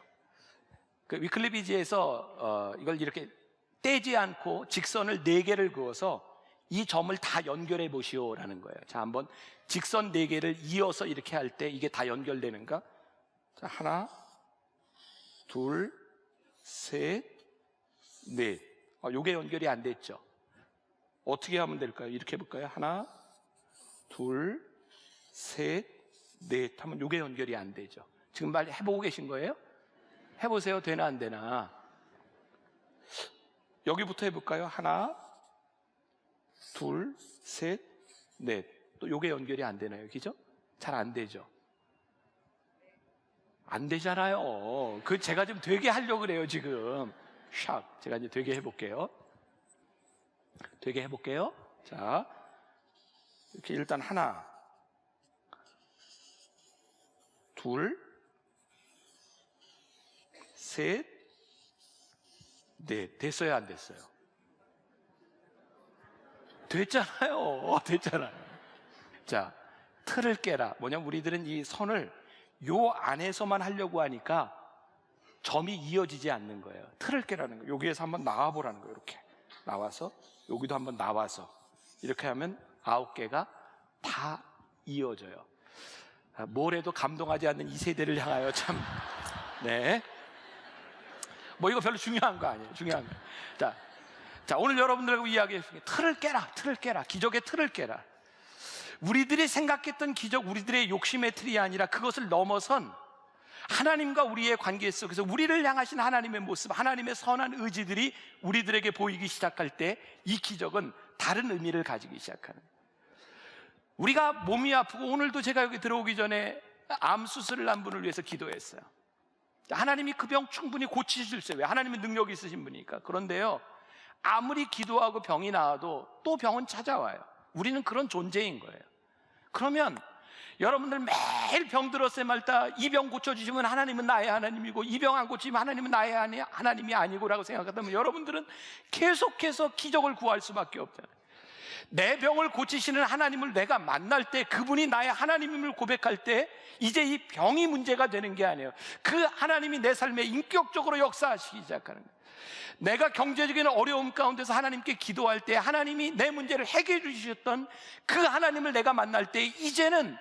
그 위클리비즈에서 이걸 이렇게 떼지 않고 직선을 4개를 그어서 이 점을 다 연결해 보시오라는 거예요. 자, 한번 직선 4개를 이어서 이렇게 할 때 이게 다 연결되는가? 자, 하나, 둘, 셋, 넷. 요게 연결이 안 됐죠? 어떻게 하면 될까요? 이렇게 해볼까요? 하나, 둘, 셋, 넷 하면 요게 연결이 안 되죠. 지금 빨리 해보고 계신 거예요? 해보세요. 되나 안 되나? 여기부터 해볼까요? 하나, 둘, 셋, 넷. 또 요게 연결이 안 되나요? 그죠? 잘 안 되죠? 안 되잖아요. 그 제가 좀 되게 하려고 그래요, 지금. 샥. 제가 이제 되게 해볼게요. 되게 해볼게요. 자, 이렇게 일단 하나, 둘, 셋, 넷. 됐어요, 안 됐어요? 됐잖아요. 됐잖아요. 자, 틀을 깨라. 뭐냐면 우리들은 이 선을 요 안에서만 하려고 하니까 점이 이어지지 않는 거예요. 틀을 깨라는 거예요. 여기에서 한번 나와보라는 거예요. 이렇게 나와서 여기도 한번 나와서 이렇게 하면 9개가 다 이어져요. 뭘 해도 감동하지 않는 이 세대를 향하여 참, 네. 뭐 이거 별로 중요한 거 아니에요. 중요한 거. 자, 오늘 여러분들하고 이야기했으니까 틀을 깨라, 틀을 깨라, 기적의 틀을 깨라. 우리들이 생각했던 기적, 우리들의 욕심의 틀이 아니라 그것을 넘어선 하나님과 우리의 관계 속에서 우리를 향하신 하나님의 모습, 하나님의 선한 의지들이 우리들에게 보이기 시작할 때 이 기적은 다른 의미를 가지기 시작하는 거예요. 우리가 몸이 아프고, 오늘도 제가 여기 들어오기 전에 암 수술을 한 분을 위해서 기도했어요. 하나님이 그 병 충분히 고치실 수 있어요. 왜? 하나님은 능력이 있으신 분이니까. 그런데요, 아무리 기도하고 병이 나와도 또 병은 찾아와요. 우리는 그런 존재인 거예요. 그러면 여러분들 매일 병 들었을 말다 이 병 고쳐주시면 하나님은 나의 하나님이고, 이 병 안 고치면 하나님은 나의 하나님이 아니고라고 생각한다면 여러분들은 계속해서 기적을 구할 수밖에 없잖아요. 내 병을 고치시는 하나님을 내가 만날 때, 그분이 나의 하나님임을 고백할 때 이제 이 병이 문제가 되는 게 아니에요. 그 하나님이 내 삶에 인격적으로 역사하시기 시작하는 거예요. 내가 경제적인 어려움 가운데서 하나님께 기도할 때 하나님이 내 문제를 해결해 주셨던 그 하나님을 내가 만날 때, 이제는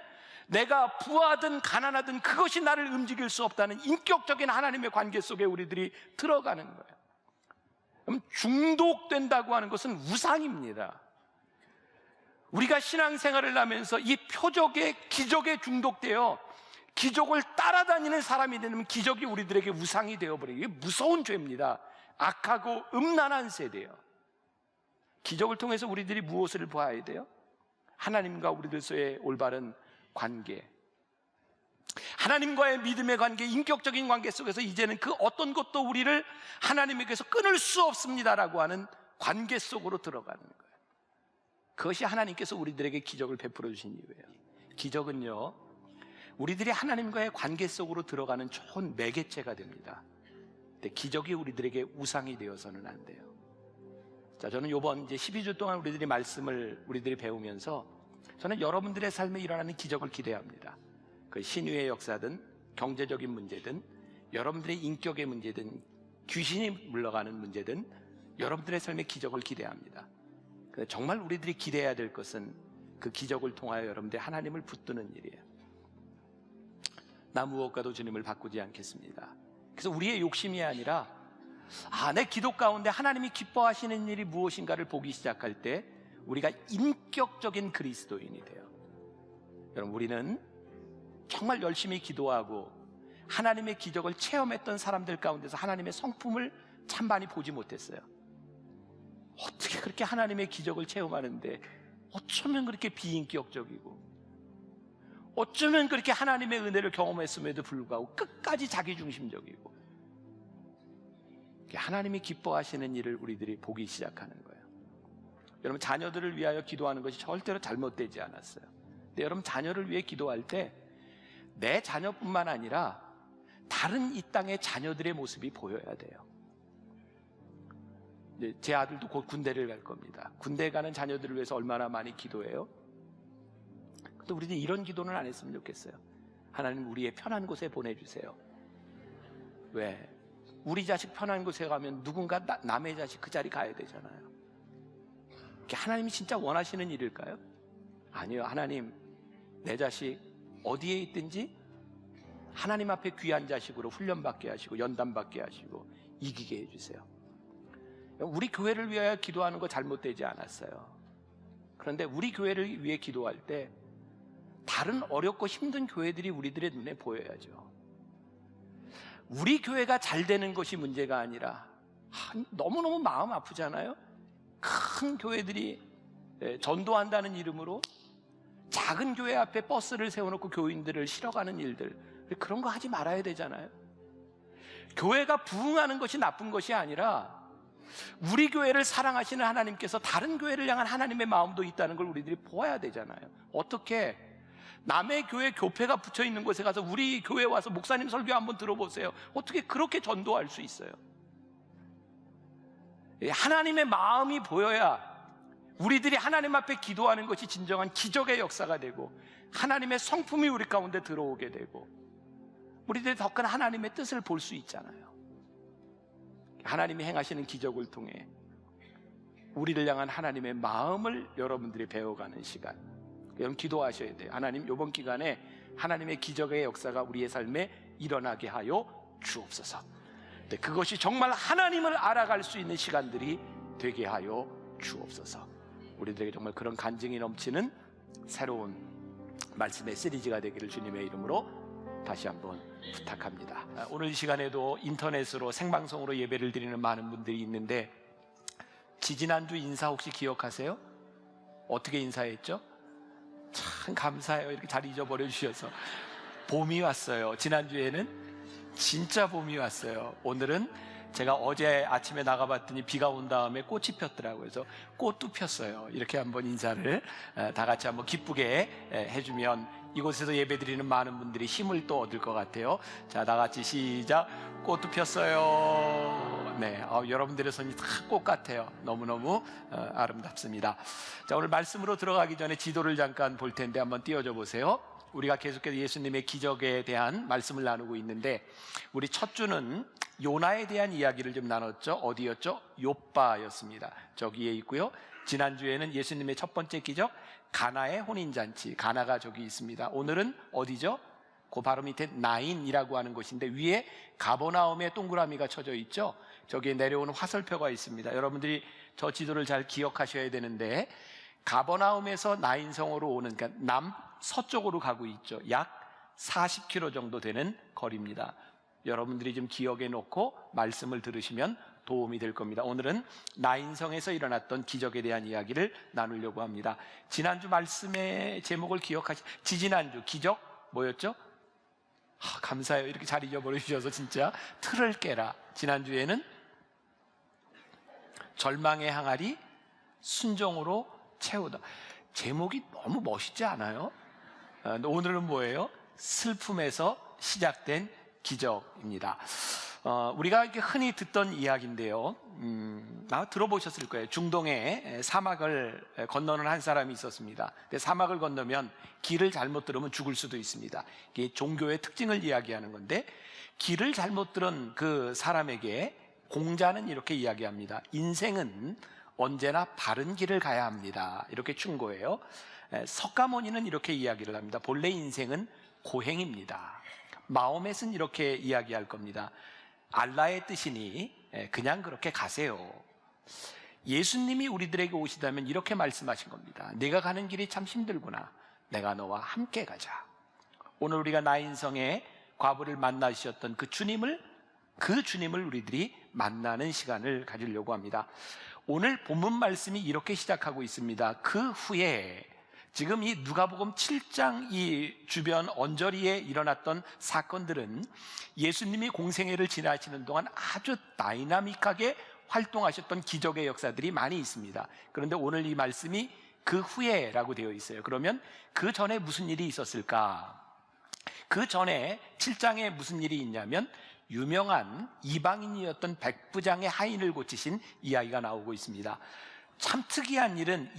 내가 부하든 가난하든 그것이 나를 움직일 수 없다는 인격적인 하나님의 관계 속에 우리들이 들어가는 거예요. 그럼 중독된다고 하는 것은 우상입니다. 우리가 신앙생활을 하면서 이 표적의 기적에 중독되어 기적을 따라다니는 사람이 되면 기적이 우리들에게 우상이 되어버려요. 이게 무서운 죄입니다. 악하고 음란한 세대예요. 기적을 통해서 우리들이 무엇을 봐야 돼요? 하나님과 우리들 사이의 올바른 관계, 하나님과의 믿음의 관계, 인격적인 관계 속에서 이제는 그 어떤 것도 우리를 하나님에게서 끊을 수 없습니다라고 하는 관계 속으로 들어가는 거예요. 그것이 하나님께서 우리들에게 기적을 베풀어 주신 이유예요. 기적은요, 우리들이 하나님과의 관계 속으로 들어가는 좋은 매개체가 됩니다. 근데 기적이 우리들에게 우상이 되어서는 안 돼요. 자, 저는 이번 이제 12주 동안 우리들이 말씀을 우리들이 배우면서 저는 여러분들의 삶에 일어나는 기적을 기대합니다. 그 신유의 역사든 경제적인 문제든 여러분들의 인격의 문제든 귀신이 물러가는 문제든 여러분들의 삶에 기적을 기대합니다. 정말 우리들이 기대해야 될 것은 그 기적을 통하여 여러분들이 하나님을 붙드는 일이에요. 나 무엇과도 주님을 바꾸지 않겠습니다. 그래서 우리의 욕심이 아니라 내 기도 가운데 하나님이 기뻐하시는 일이 무엇인가를 보기 시작할 때 우리가 인격적인 그리스도인이 돼요. 여러분, 우리는 정말 열심히 기도하고 하나님의 기적을 체험했던 사람들 가운데서 하나님의 성품을 참 많이 보지 못했어요. 어떻게 그렇게 하나님의 기적을 체험하는데 어쩌면 그렇게 비인격적이고, 어쩌면 그렇게 하나님의 은혜를 경험했음에도 불구하고 끝까지 자기중심적이고, 하나님이 기뻐하시는 일을 우리들이 보기 시작하는 거예요. 여러분, 자녀들을 위하여 기도하는 것이 절대로 잘못되지 않았어요. 근데 여러분, 자녀를 위해 기도할 때 내 자녀뿐만 아니라 다른 이 땅의 자녀들의 모습이 보여야 돼요. 제 아들도 곧 군대를 갈 겁니다. 군대 가는 자녀들을 위해서 얼마나 많이 기도해요? 근데 우리는 이런 기도는 안 했으면 좋겠어요. 하나님, 우리의 편한 곳에 보내주세요. 왜? 우리 자식 편한 곳에 가면 누군가 남의 자식 그 자리 가야 되잖아요. 하나님이 진짜 원하시는 일일까요? 아니요. 하나님, 내 자식 어디에 있든지 하나님 앞에 귀한 자식으로 훈련받게 하시고 연단받게 하시고 이기게 해주세요. 우리 교회를 위하여 기도하는 거 잘못되지 않았어요. 그런데 우리 교회를 위해 기도할 때 다른 어렵고 힘든 교회들이 우리들의 눈에 보여야죠. 우리 교회가 잘 되는 것이 문제가 아니라 너무너무 마음 아프잖아요. 큰 교회들이 전도한다는 이름으로 작은 교회 앞에 버스를 세워놓고 교인들을 실어가는 일들, 그런 거 하지 말아야 되잖아요. 교회가 부흥하는 것이 나쁜 것이 아니라 우리 교회를 사랑하시는 하나님께서 다른 교회를 향한 하나님의 마음도 있다는 걸 우리들이 보아야 되잖아요. 어떻게 남의 교회 교패가 붙여 있는 곳에 가서 우리 교회 와서 목사님 설교 한번 들어보세요. 어떻게 그렇게 전도할 수 있어요? 하나님의 마음이 보여야 우리들이 하나님 앞에 기도하는 것이 진정한 기적의 역사가 되고 하나님의 성품이 우리 가운데 들어오게 되고 우리들이 더 큰 하나님의 뜻을 볼 수 있잖아요. 하나님이 행하시는 기적을 통해 우리를 향한 하나님의 마음을 여러분들이 배워가는 시간, 여러분 기도하셔야 돼요. 하나님, 이번 기간에 하나님의 기적의 역사가 우리의 삶에 일어나게 하여 주옵소서. 그것이 정말 하나님을 알아갈 수 있는 시간들이 되게 하여 주옵소서. 우리들에게 정말 그런 간증이 넘치는 새로운 말씀의 시리즈가 되기를 주님의 이름으로 다시 한번 부탁합니다. 오늘 이 시간에도 인터넷으로 생방송으로 예배를 드리는 많은 분들이 있는데, 지지난주 인사 혹시 기억하세요? 어떻게 인사했죠? 참 감사해요. 이렇게 잘 잊어버려 주셔서. 봄이 왔어요. 지난주에는 진짜 봄이 왔어요. 오늘은 제가 어제 아침에 나가봤더니 비가 온 다음에 꽃이 폈더라고요. 그래서 꽃도 폈어요. 이렇게 한번 인사를 다 같이 한번 기쁘게 해주면 이곳에서 예배드리는 많은 분들이 힘을 또 얻을 것 같아요. 자, 다 같이 시작. 꽃도 폈어요. 네, 여러분들의 손이 다 꽃 같아요. 너무너무 아름답습니다. 자, 오늘 말씀으로 들어가기 전에 지도를 잠깐 볼 텐데 한번 띄워줘 보세요. 우리가 계속해서 예수님의 기적에 대한 말씀을 나누고 있는데, 우리 첫 주는 요나에 대한 이야기를 좀 나눴죠. 어디였죠? 요빠였습니다. 저기에 있고요. 지난주에는 예수님의 첫 번째 기적 가나의 혼인잔치, 가나가 저기 있습니다. 오늘은 어디죠? 그 바로 밑에 나인이라고 하는 곳인데, 위에 가버나움의 동그라미가 쳐져 있죠. 저기에 내려오는 화살표가 있습니다. 여러분들이 저 지도를 잘 기억하셔야 되는데, 가버나움에서 나인성으로 오는, 그러니까 남서쪽으로 가고 있죠. 약 40km 정도 되는 거리입니다. 여러분들이 좀 기억해 놓고 말씀을 들으시면 도움이 될 겁니다. 오늘은 나인성에서 일어났던 기적에 대한 이야기를 나누려고 합니다. 지난주 말씀의 제목을 지지난주 기적 뭐였죠? 감사해요. 이렇게 잘 잊어버려 주셔서 진짜. 틀을 깨라. 지난주에는 절망의 항아리 순종으로 채우다. 제목이 너무 멋있지 않아요? 오늘은 뭐예요? 슬픔에서 시작된 기적입니다. 우리가 이렇게 흔히 듣던 이야기인데요. 들어보셨을 거예요. 중동에 사막을 건너는 한 사람이 있었습니다. 근데 사막을 건너면 길을 잘못 들으면 죽을 수도 있습니다. 이게 종교의 특징을 이야기하는 건데, 길을 잘못 들은 그 사람에게 공자는 이렇게 이야기합니다. 인생은 언제나 바른 길을 가야 합니다. 이렇게 충고해요. 석가모니는 이렇게 이야기를 합니다. 본래 인생은 고행입니다. 마호멧은 이렇게 이야기할 겁니다. 알라의 뜻이니 그냥 그렇게 가세요. 예수님이 우리들에게 오시다면 이렇게 말씀하신 겁니다. 네가 가는 길이 참 힘들구나. 내가 너와 함께 가자. 오늘 우리가 나인성의 과부를 만나주셨던 그 주님을 우리들이 만나는 시간을 가지려고 합니다. 오늘 본문 말씀이 이렇게 시작하고 있습니다. 그 후에, 지금 이 누가복음 7장 이 주변 언저리에 일어났던 사건들은 예수님이 공생애를 지나시는 동안 아주 다이나믹하게 활동하셨던 기적의 역사들이 많이 있습니다. 그런데 오늘 이 말씀이 그 후에라고 되어 있어요. 그러면 그 전에 무슨 일이 있었을까? 그 전에 7장에 무슨 일이 있냐면, 유명한 이방인이었던 백부장의 하인을 고치신 이야기가 나오고 있습니다. 참 특이한 일은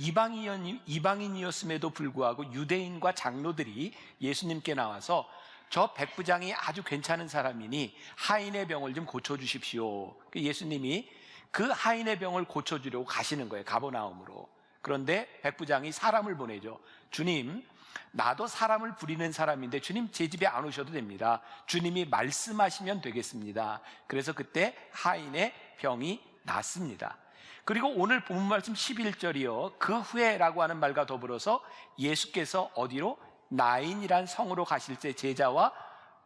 이방인이었음에도 불구하고 유대인과 장로들이 예수님께 나와서 저 백부장이 아주 괜찮은 사람이니 하인의 병을 좀 고쳐주십시오. 예수님이 그 하인의 병을 고쳐주려고 가시는 거예요. 가버나움으로. 그런데 백부장이 사람을 보내죠. 주님, 나도 사람을 부리는 사람인데 주님 제 집에 안 오셔도 됩니다. 주님이 말씀하시면 되겠습니다. 그래서 그때 하인의 병이 낫습니다. 그리고 오늘 본문 말씀 11절이요. 그 후에라고 하는 말과 더불어서 예수께서 어디로? 나인이란 성으로 가실 때 제자와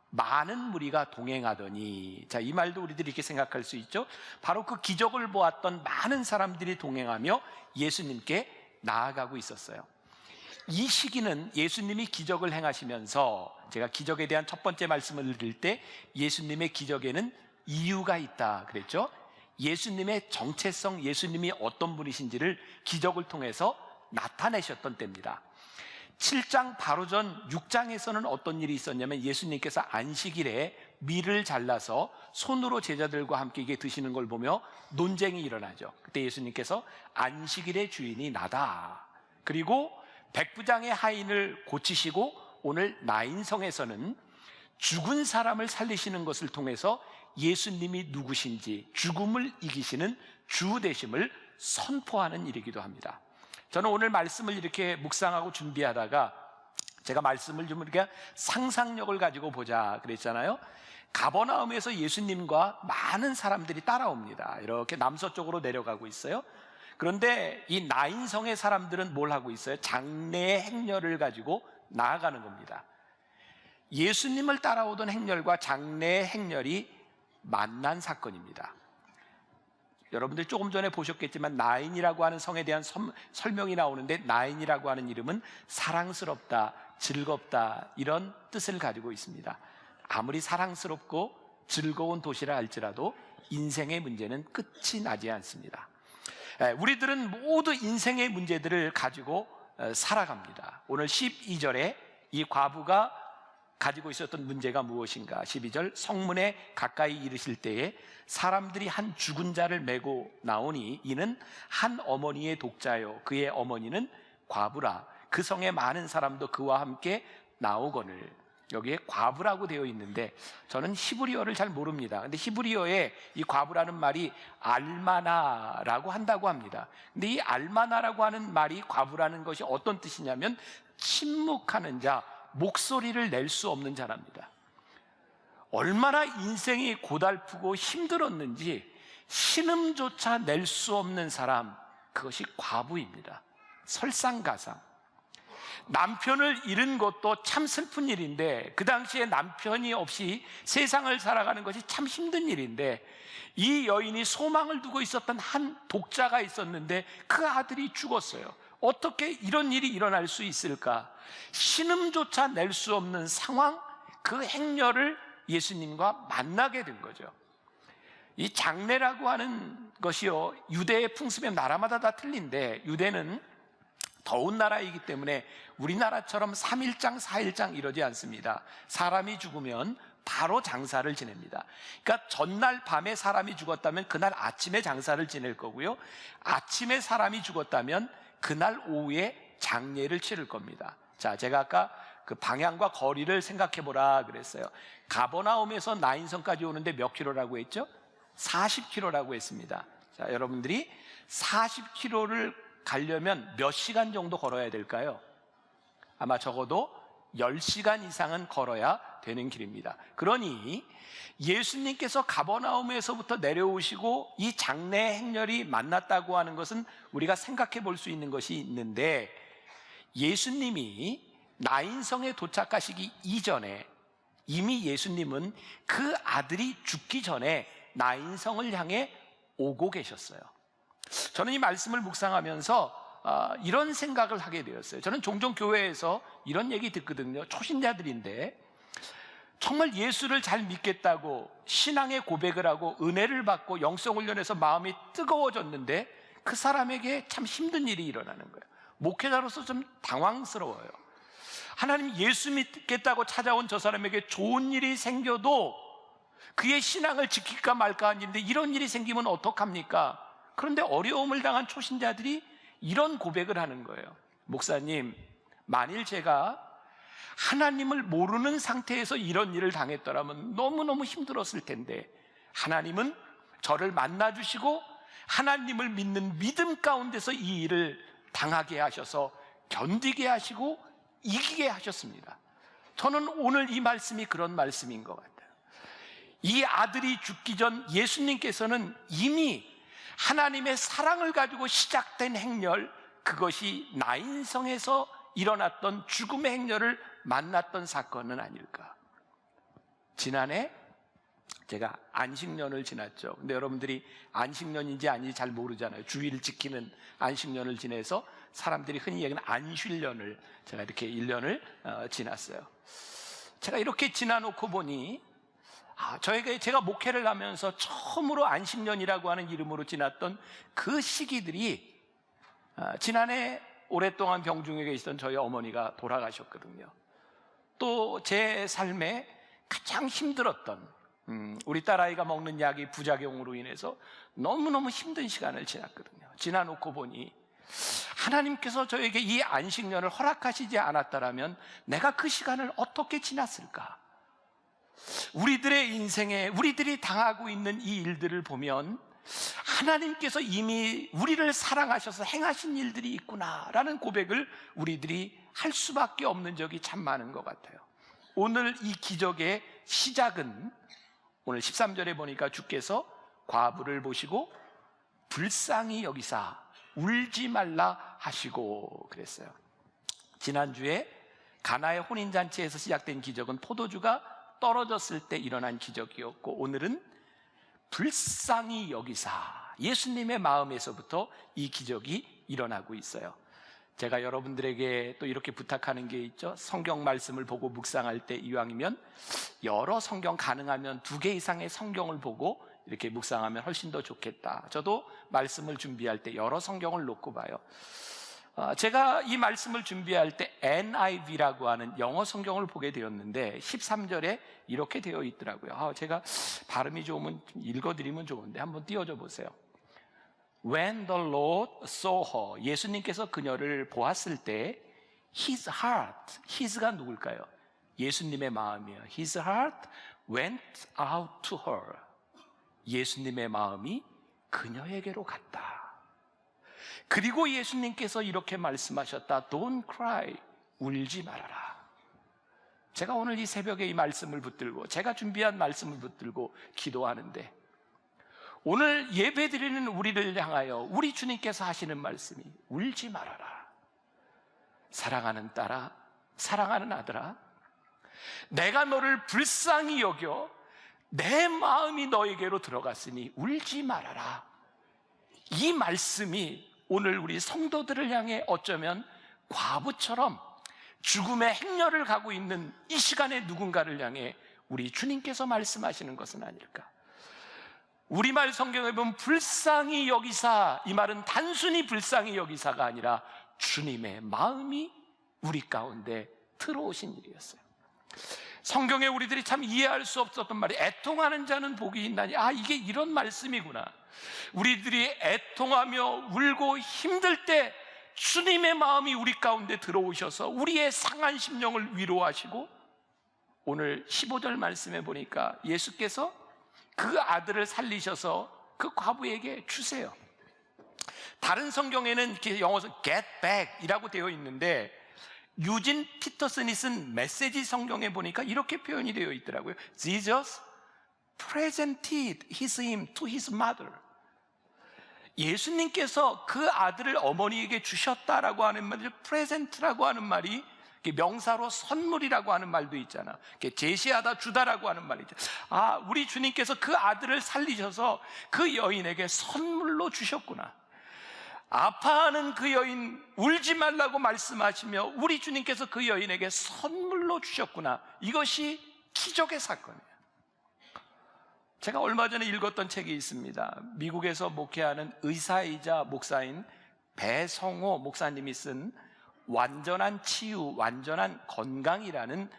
많은 무리가 동행하더니, 자, 이 말도 우리들이 이렇게 생각할 수 있죠. 바로 그 기적을 보았던 많은 사람들이 동행하며 예수님께 나아가고 있었어요. 이 시기는 예수님이 기적을 행하시면서, 제가 기적에 대한 첫 번째 말씀을 드릴 때 예수님의 기적에는 이유가 있다 그랬죠. 예수님의 정체성, 예수님이 어떤 분이신지를 기적을 통해서 나타내셨던 때입니다. 7장 바로 전 6장에서는 어떤 일이 있었냐면, 예수님께서 안식일에 밀을 잘라서 손으로 제자들과 함께 이게 드시는 걸 보며 논쟁이 일어나죠. 그때 예수님께서 안식일의 주인이 나다. 그리고 백부장의 하인을 고치시고 오늘 나인성에서는 죽은 사람을 살리시는 것을 통해서 예수님이 누구신지, 죽음을 이기시는 주 되심을 선포하는 일이기도 합니다. 저는 오늘 말씀을 이렇게 묵상하고 준비하다가 제가 말씀을 좀 이렇게 상상력을 가지고 보자 그랬잖아요. 가버나움에서 예수님과 많은 사람들이 따라옵니다. 이렇게 남서쪽으로 내려가고 있어요. 그런데 이 나인성의 사람들은 뭘 하고 있어요? 장래의 행렬을 가지고 나아가는 겁니다. 예수님을 따라오던 행렬과 장래의 행렬이 만난 사건입니다. 여러분들 조금 전에 보셨겠지만 나인이라고 하는 성에 대한 설명이 나오는데, 나인이라고 하는 이름은 사랑스럽다, 즐겁다 이런 뜻을 가지고 있습니다. 아무리 사랑스럽고 즐거운 도시라 할지라도 인생의 문제는 끝이 나지 않습니다. 우리들은 모두 인생의 문제들을 가지고 살아갑니다. 오늘 12절에 이 과부가 가지고 있었던 문제가 무엇인가? 12절, 성문에 가까이 이르실 때에 사람들이 한 죽은 자를 메고 나오니 이는 한 어머니의 독자요 그의 어머니는 과부라. 그 성에 많은 사람도 그와 함께 나오거늘. 여기에 과부라고 되어 있는데 저는 히브리어를 잘 모릅니다. 근데 히브리어에 이 과부라는 말이 알마나라고 한다고 합니다. 근데 이 알마나라고 하는 말이 과부라는 것이 어떤 뜻이냐면 침묵하는 자, 목소리를 낼 수 없는 자랍니다. 얼마나 인생이 고달프고 힘들었는지 신음조차 낼 수 없는 사람, 그것이 과부입니다. 설상가상. 남편을 잃은 것도 참 슬픈 일인데, 그 당시에 남편이 없이 세상을 살아가는 것이 참 힘든 일인데, 이 여인이 소망을 두고 있었던 한 독자가 있었는데 그 아들이 죽었어요. 어떻게 이런 일이 일어날 수 있을까? 신음조차 낼 수 없는 상황, 그 행렬을 예수님과 만나게 된 거죠. 이 장례라고 하는 것이요, 유대의 풍습에 나라마다 다 틀린데, 유대는 더운 나라이기 때문에 우리나라처럼 3일장, 4일장 이러지 않습니다. 사람이 죽으면 바로 장사를 지냅니다. 그러니까 전날 밤에 사람이 죽었다면 그날 아침에 장사를 지낼 거고요, 아침에 사람이 죽었다면 그날 오후에 장례를 치를 겁니다. 자, 제가 아까 그 방향과 거리를 생각해 보라 그랬어요. 가버나움에서 나인성까지 오는데 몇 킬로라고 했죠? 40킬로라고 했습니다. 자, 여러분들이 40킬로를 가려면 몇 시간 정도 걸어야 될까요? 아마 적어도 10시간 이상은 걸어야 되는 길입니다. 그러니 예수님께서 가버나움에서부터 내려오시고 이 장례 행렬이 만났다고 하는 것은 우리가 생각해 볼 수 있는 것이 있는데, 예수님이 나인성에 도착하시기 이전에 이미 예수님은 그 아들이 죽기 전에 나인성을 향해 오고 계셨어요. 저는 이 말씀을 묵상하면서 이런 생각을 하게 되었어요. 저는 종종 교회에서 이런 얘기 듣거든요. 초신자들인데 정말 예수를 잘 믿겠다고 신앙의 고백을 하고 은혜를 받고 영성훈련해서 마음이 뜨거워졌는데 그 사람에게 참 힘든 일이 일어나는 거예요. 목회자로서 좀 당황스러워요. 하나님, 예수 믿겠다고 찾아온 저 사람에게 좋은 일이 생겨도 그의 신앙을 지킬까 말까 하는데 이런 일이 생기면 어떡합니까? 그런데 어려움을 당한 초신자들이 이런 고백을 하는 거예요. 목사님, 만일 제가 하나님을 모르는 상태에서 이런 일을 당했더라면 너무너무 힘들었을 텐데, 하나님은 저를 만나주시고 하나님을 믿는 믿음 가운데서 이 일을 당하게 하셔서 견디게 하시고 이기게 하셨습니다. 저는 오늘 이 말씀이 그런 말씀인 것 같아요. 이 아들이 죽기 전 예수님께서는 이미 하나님의 사랑을 가지고 시작된 행렬, 그것이 나인성에서 일어났던 죽음의 행렬을 만났던 사건은 아닐까. 지난해 제가 안식년을 지났죠. 근데 여러분들이 안식년인지 아닌지 잘 모르잖아요. 주일 지키는 안식년을 지내서 사람들이 흔히 얘기하는 안쉴년을 제가 이렇게 1년을 지났어요. 제가 이렇게 지나놓고 보니 제가 목회를 하면서 처음으로 안식년이라고 하는 이름으로 지났던 그 시기들이 지난해 오랫동안 병중에 계시던 저희 어머니가 돌아가셨거든요. 또 제 삶에 가장 힘들었던 우리 딸아이가 먹는 약이 부작용으로 인해서 너무너무 힘든 시간을 지났거든요. 지나놓고 보니 하나님께서 저에게 이 안식년을 허락하시지 않았다면 내가 그 시간을 어떻게 지났을까? 우리들의 인생에 우리들이 당하고 있는 이 일들을 보면 하나님께서 이미 우리를 사랑하셔서 행하신 일들이 있구나라는 고백을 우리들이 할 수밖에 없는 적이 참 많은 것 같아요. 오늘 이 기적의 시작은 오늘 13절에 보니까 주께서 과부를 보시고 불쌍히 여기사 울지 말라 하시고 그랬어요. 지난주에 가나의 혼인잔치에서 시작된 기적은 포도주가 떨어졌을 때 일어난 기적이었고, 오늘은 불쌍히 여기사 예수님의 마음에서부터 이 기적이 일어나고 있어요. 제가 여러분들에게 또 이렇게 부탁하는 게 있죠. 성경 말씀을 보고 묵상할 때 이왕이면 여러 성경, 가능하면 2개 이상의 성경을 보고 이렇게 묵상하면 훨씬 더 좋겠다. 저도 말씀을 준비할 때 여러 성경을 놓고 봐요. 제가 이 말씀을 준비할 때 NIV라고 하는 영어 성경을 보게 되었는데 13절에 이렇게 되어 있더라고요. 제가 발음이 좋으면 읽어드리면 좋은데 한번 띄워줘 보세요. When the Lord saw her, 예수님께서 그녀를 보았을 때 His heart, His가 누굴까요? 예수님의 마음이에요. His heart went out to her. 예수님의 마음이 그녀에게로 갔다. 그리고 예수님께서 이렇게 말씀하셨다. Don't cry, 울지 말아라. 제가 오늘 이 새벽에 이 말씀을 붙들고 제가 준비한 말씀을 붙들고 기도하는데 오늘 예배드리는 우리를 향하여 우리 주님께서 하시는 말씀이 울지 말아라. 사랑하는 딸아, 사랑하는 아들아, 내가 너를 불쌍히 여겨 내 마음이 너에게로 들어갔으니 울지 말아라. 이 말씀이 오늘 우리 성도들을 향해 어쩌면 과부처럼 죽음의 행렬을 가고 있는 이 시간에 누군가를 향해 우리 주님께서 말씀하시는 것은 아닐까? 우리말 성경에 보면 불쌍히 여기사, 이 말은 단순히 불쌍히 여기사가 아니라 주님의 마음이 우리 가운데 들어오신 일이었어요. 성경에 우리들이 참 이해할 수 없었던 말이 애통하는 자는 복이 있나니, 이게 이런 말씀이구나. 우리들이 애통하며 울고 힘들 때 주님의 마음이 우리 가운데 들어오셔서 우리의 상한 심령을 위로하시고, 오늘 15절 말씀에 보니까 예수께서 그 아들을 살리셔서 그 과부에게 주세요. 다른 성경에는 이렇게 영어로 get back 이라고 되어 있는데, 유진 피터슨이 쓴 메시지 성경에 보니까 이렇게 표현이 되어 있더라고요. Jesus presented him to his mother. 예수님께서 그 아들을 어머니에게 주셨다라고 하는 말을 present라고 하는 말이 명사로 선물이라고 하는 말도 있잖아. 제시하다, 주다라고 하는 말이죠. 우리 주님께서 그 아들을 살리셔서 그 여인에게 선물로 주셨구나. 아파하는 그 여인 울지 말라고 말씀하시며 우리 주님께서 그 여인에게 선물로 주셨구나. 이것이 기적의 사건이에요. 제가 얼마 전에 읽었던 책이 있습니다. 미국에서 목회하는 의사이자 목사인 배성호 목사님이 쓴 완전한 치유, 완전한 건강이라는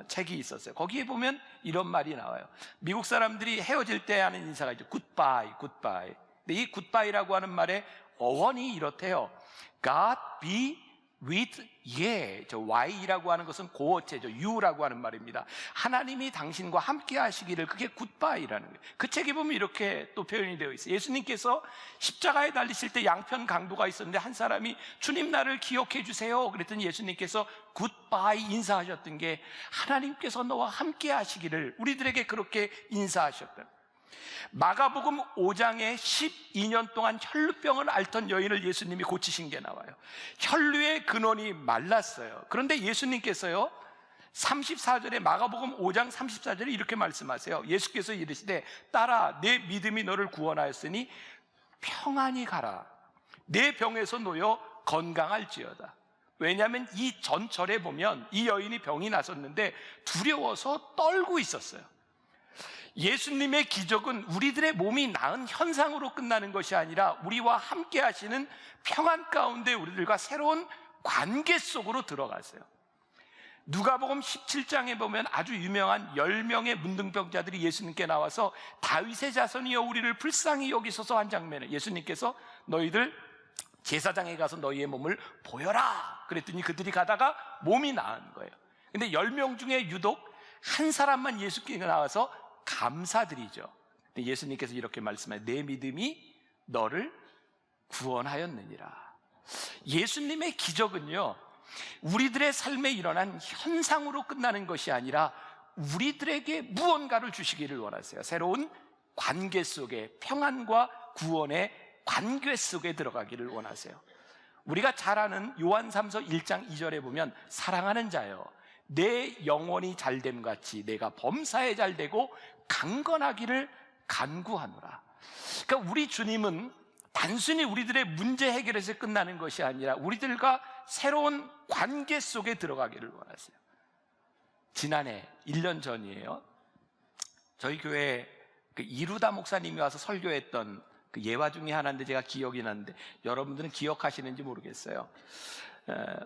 책이 있었어요. 거기에 보면 이런 말이 나와요. 미국 사람들이 헤어질 때 하는 인사가 있죠. 굿바이, 굿바이. 근데 이 굿바이라고 하는 말에 어원이 이렇대요. God be with ye. 저 Y라고 하는 것은 고어체죠. You라고 하는 말입니다. 하나님이 당신과 함께 하시기를, 그게 굿바이라는 거예요. 그 책에 보면 이렇게 또 표현이 되어 있어요. 예수님께서 십자가에 달리실 때 양편 강도가 있었는데 한 사람이 주님 나를 기억해 주세요 그랬더니 예수님께서 굿바이 인사하셨던 게 하나님께서 너와 함께 하시기를, 우리들에게 그렇게 인사하셨다. 마가복음 5장에 12년 동안 혈루병을 앓던 여인을 예수님이 고치신 게 나와요. 혈루의 근원이 말랐어요. 그런데 예수님께서요 34절에, 마가복음 5장 34절에 이렇게 말씀하세요. 예수께서 이르시되 딸아, 내 믿음이 너를 구원하였으니 평안히 가라. 내 병에서 놓여 건강할지어다. 왜냐하면 이 전절에 보면 이 여인이 병이 났었는데 두려워서 떨고 있었어요. 예수님의 기적은 우리들의 몸이 나은 현상으로 끝나는 것이 아니라 우리와 함께 하시는 평안 가운데 우리들과 새로운 관계 속으로 들어가세요. 누가복음 17장에 보면 아주 유명한 10명의 문둥병자들이 예수님께 나와서 다윗의 자손이여 우리를 불쌍히 여기소서 한 장면에 예수님께서 너희들 제사장에 가서 너희의 몸을 보여라 그랬더니 그들이 가다가 몸이 나은 거예요. 근데 10명 중에 유독 한 사람만 예수께 나와서 감사드리죠. 근데 예수님께서 이렇게 말씀하세요. 내 믿음이 너를 구원하였느니라. 예수님의 기적은요 우리들의 삶에 일어난 현상으로 끝나는 것이 아니라 우리들에게 무언가를 주시기를 원하세요. 새로운 관계 속에, 평안과 구원의 관계 속에 들어가기를 원하세요. 우리가 잘 아는 요한삼서 1장 2절에 보면 사랑하는 자여 내 영혼이 잘됨 같이 내가 범사에 잘되고 강건하기를 간구하노라. 그러니까 우리 주님은 단순히 우리들의 문제 해결에서 끝나는 것이 아니라 우리들과 새로운 관계 속에 들어가기를 원하세요. 지난해 1년 전이에요. 저희 교회 이루다 목사님이 와서 설교했던 그 예화 중에 하나인데 제가 기억이 나는데 여러분들은 기억하시는지 모르겠어요.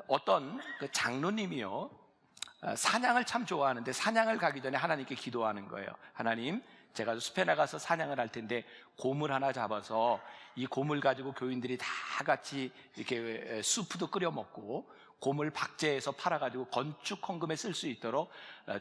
어떤 그 장로님이요, 사냥을 참 좋아하는데 사냥을 가기 전에 하나님께 기도하는 거예요. 하나님, 제가 숲에 나가서 사냥을 할 텐데 곰을 하나 잡아서 이 곰을 가지고 교인들이 다 같이 이렇게 수프도 끓여 먹고 곰을 박제해서 팔아가지고 건축 헌금에 쓸 수 있도록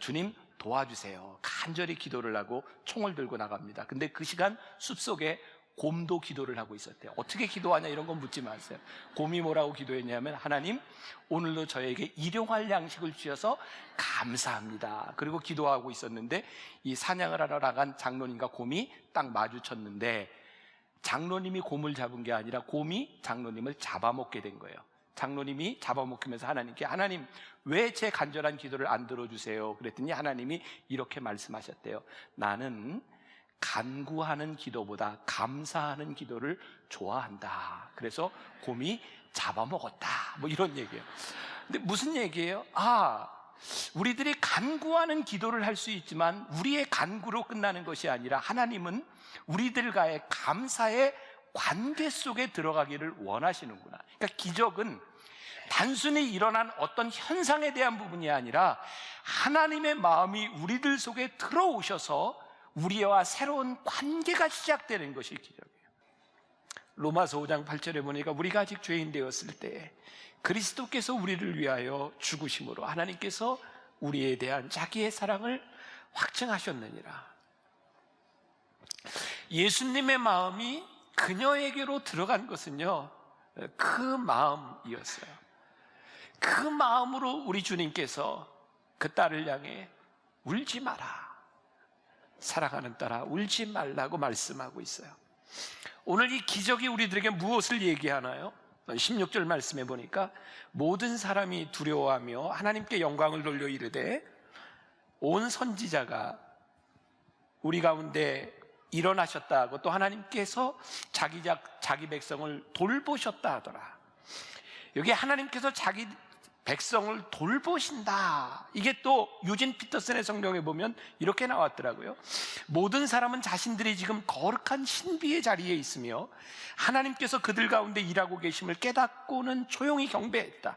주님 도와주세요. 간절히 기도를 하고 총을 들고 나갑니다. 근데 그 시간 숲속에 곰도 기도를 하고 있었대요. 어떻게 기도하냐 이런 건 묻지 마세요. 곰이 뭐라고 기도했냐면, 하나님, 오늘도 저에게 일용할 양식을 주셔서 감사합니다. 그리고 기도하고 있었는데 이 사냥을 하러 나간 장로님과 곰이 딱 마주쳤는데, 장로님이 곰을 잡은 게 아니라 곰이 장로님을 잡아먹게 된 거예요. 장로님이 잡아먹히면서 하나님께, 하나님, 왜 제 간절한 기도를 안 들어주세요? 그랬더니 하나님이 이렇게 말씀하셨대요. 나는 간구하는 기도보다 감사하는 기도를 좋아한다. 그래서 곰이 잡아먹었다. 뭐 이런 얘기예요. 근데 무슨 얘기예요? 우리들이 간구하는 기도를 할 수 있지만 우리의 간구로 끝나는 것이 아니라 하나님은 우리들과의 감사의 관계 속에 들어가기를 원하시는구나. 그러니까 기적은 단순히 일어난 어떤 현상에 대한 부분이 아니라 하나님의 마음이 우리들 속에 들어오셔서 우리와 새로운 관계가 시작되는 것이 기적이에요. 로마서 5장 8절에 보니까 우리가 아직 죄인 되었을 때 그리스도께서 우리를 위하여 죽으심으로 하나님께서 우리에 대한 자기의 사랑을 확증하셨느니라. 예수님의 마음이 그녀에게로 들어간 것은요, 그 마음이었어요. 그 마음으로 우리 주님께서 그 딸을 향해 울지 마라, 사랑하는 딸아 울지 말라고 말씀하고 있어요. 오늘 이 기적이 우리들에게 무엇을 얘기하나요? 16절 말씀해 보니까 모든 사람이 두려워하며 하나님께 영광을 돌려 이르되 온 선지자가 우리 가운데 일어나셨다 하고 또 하나님께서 자기 백성을 돌보셨다 하더라. 여기 하나님께서 자기 백성을 돌보신다, 이게 또 유진 피터슨의 성경에 보면 이렇게 나왔더라고요. 모든 사람은 자신들이 지금 거룩한 신비의 자리에 있으며 하나님께서 그들 가운데 일하고 계심을 깨닫고는 조용히 경배했다.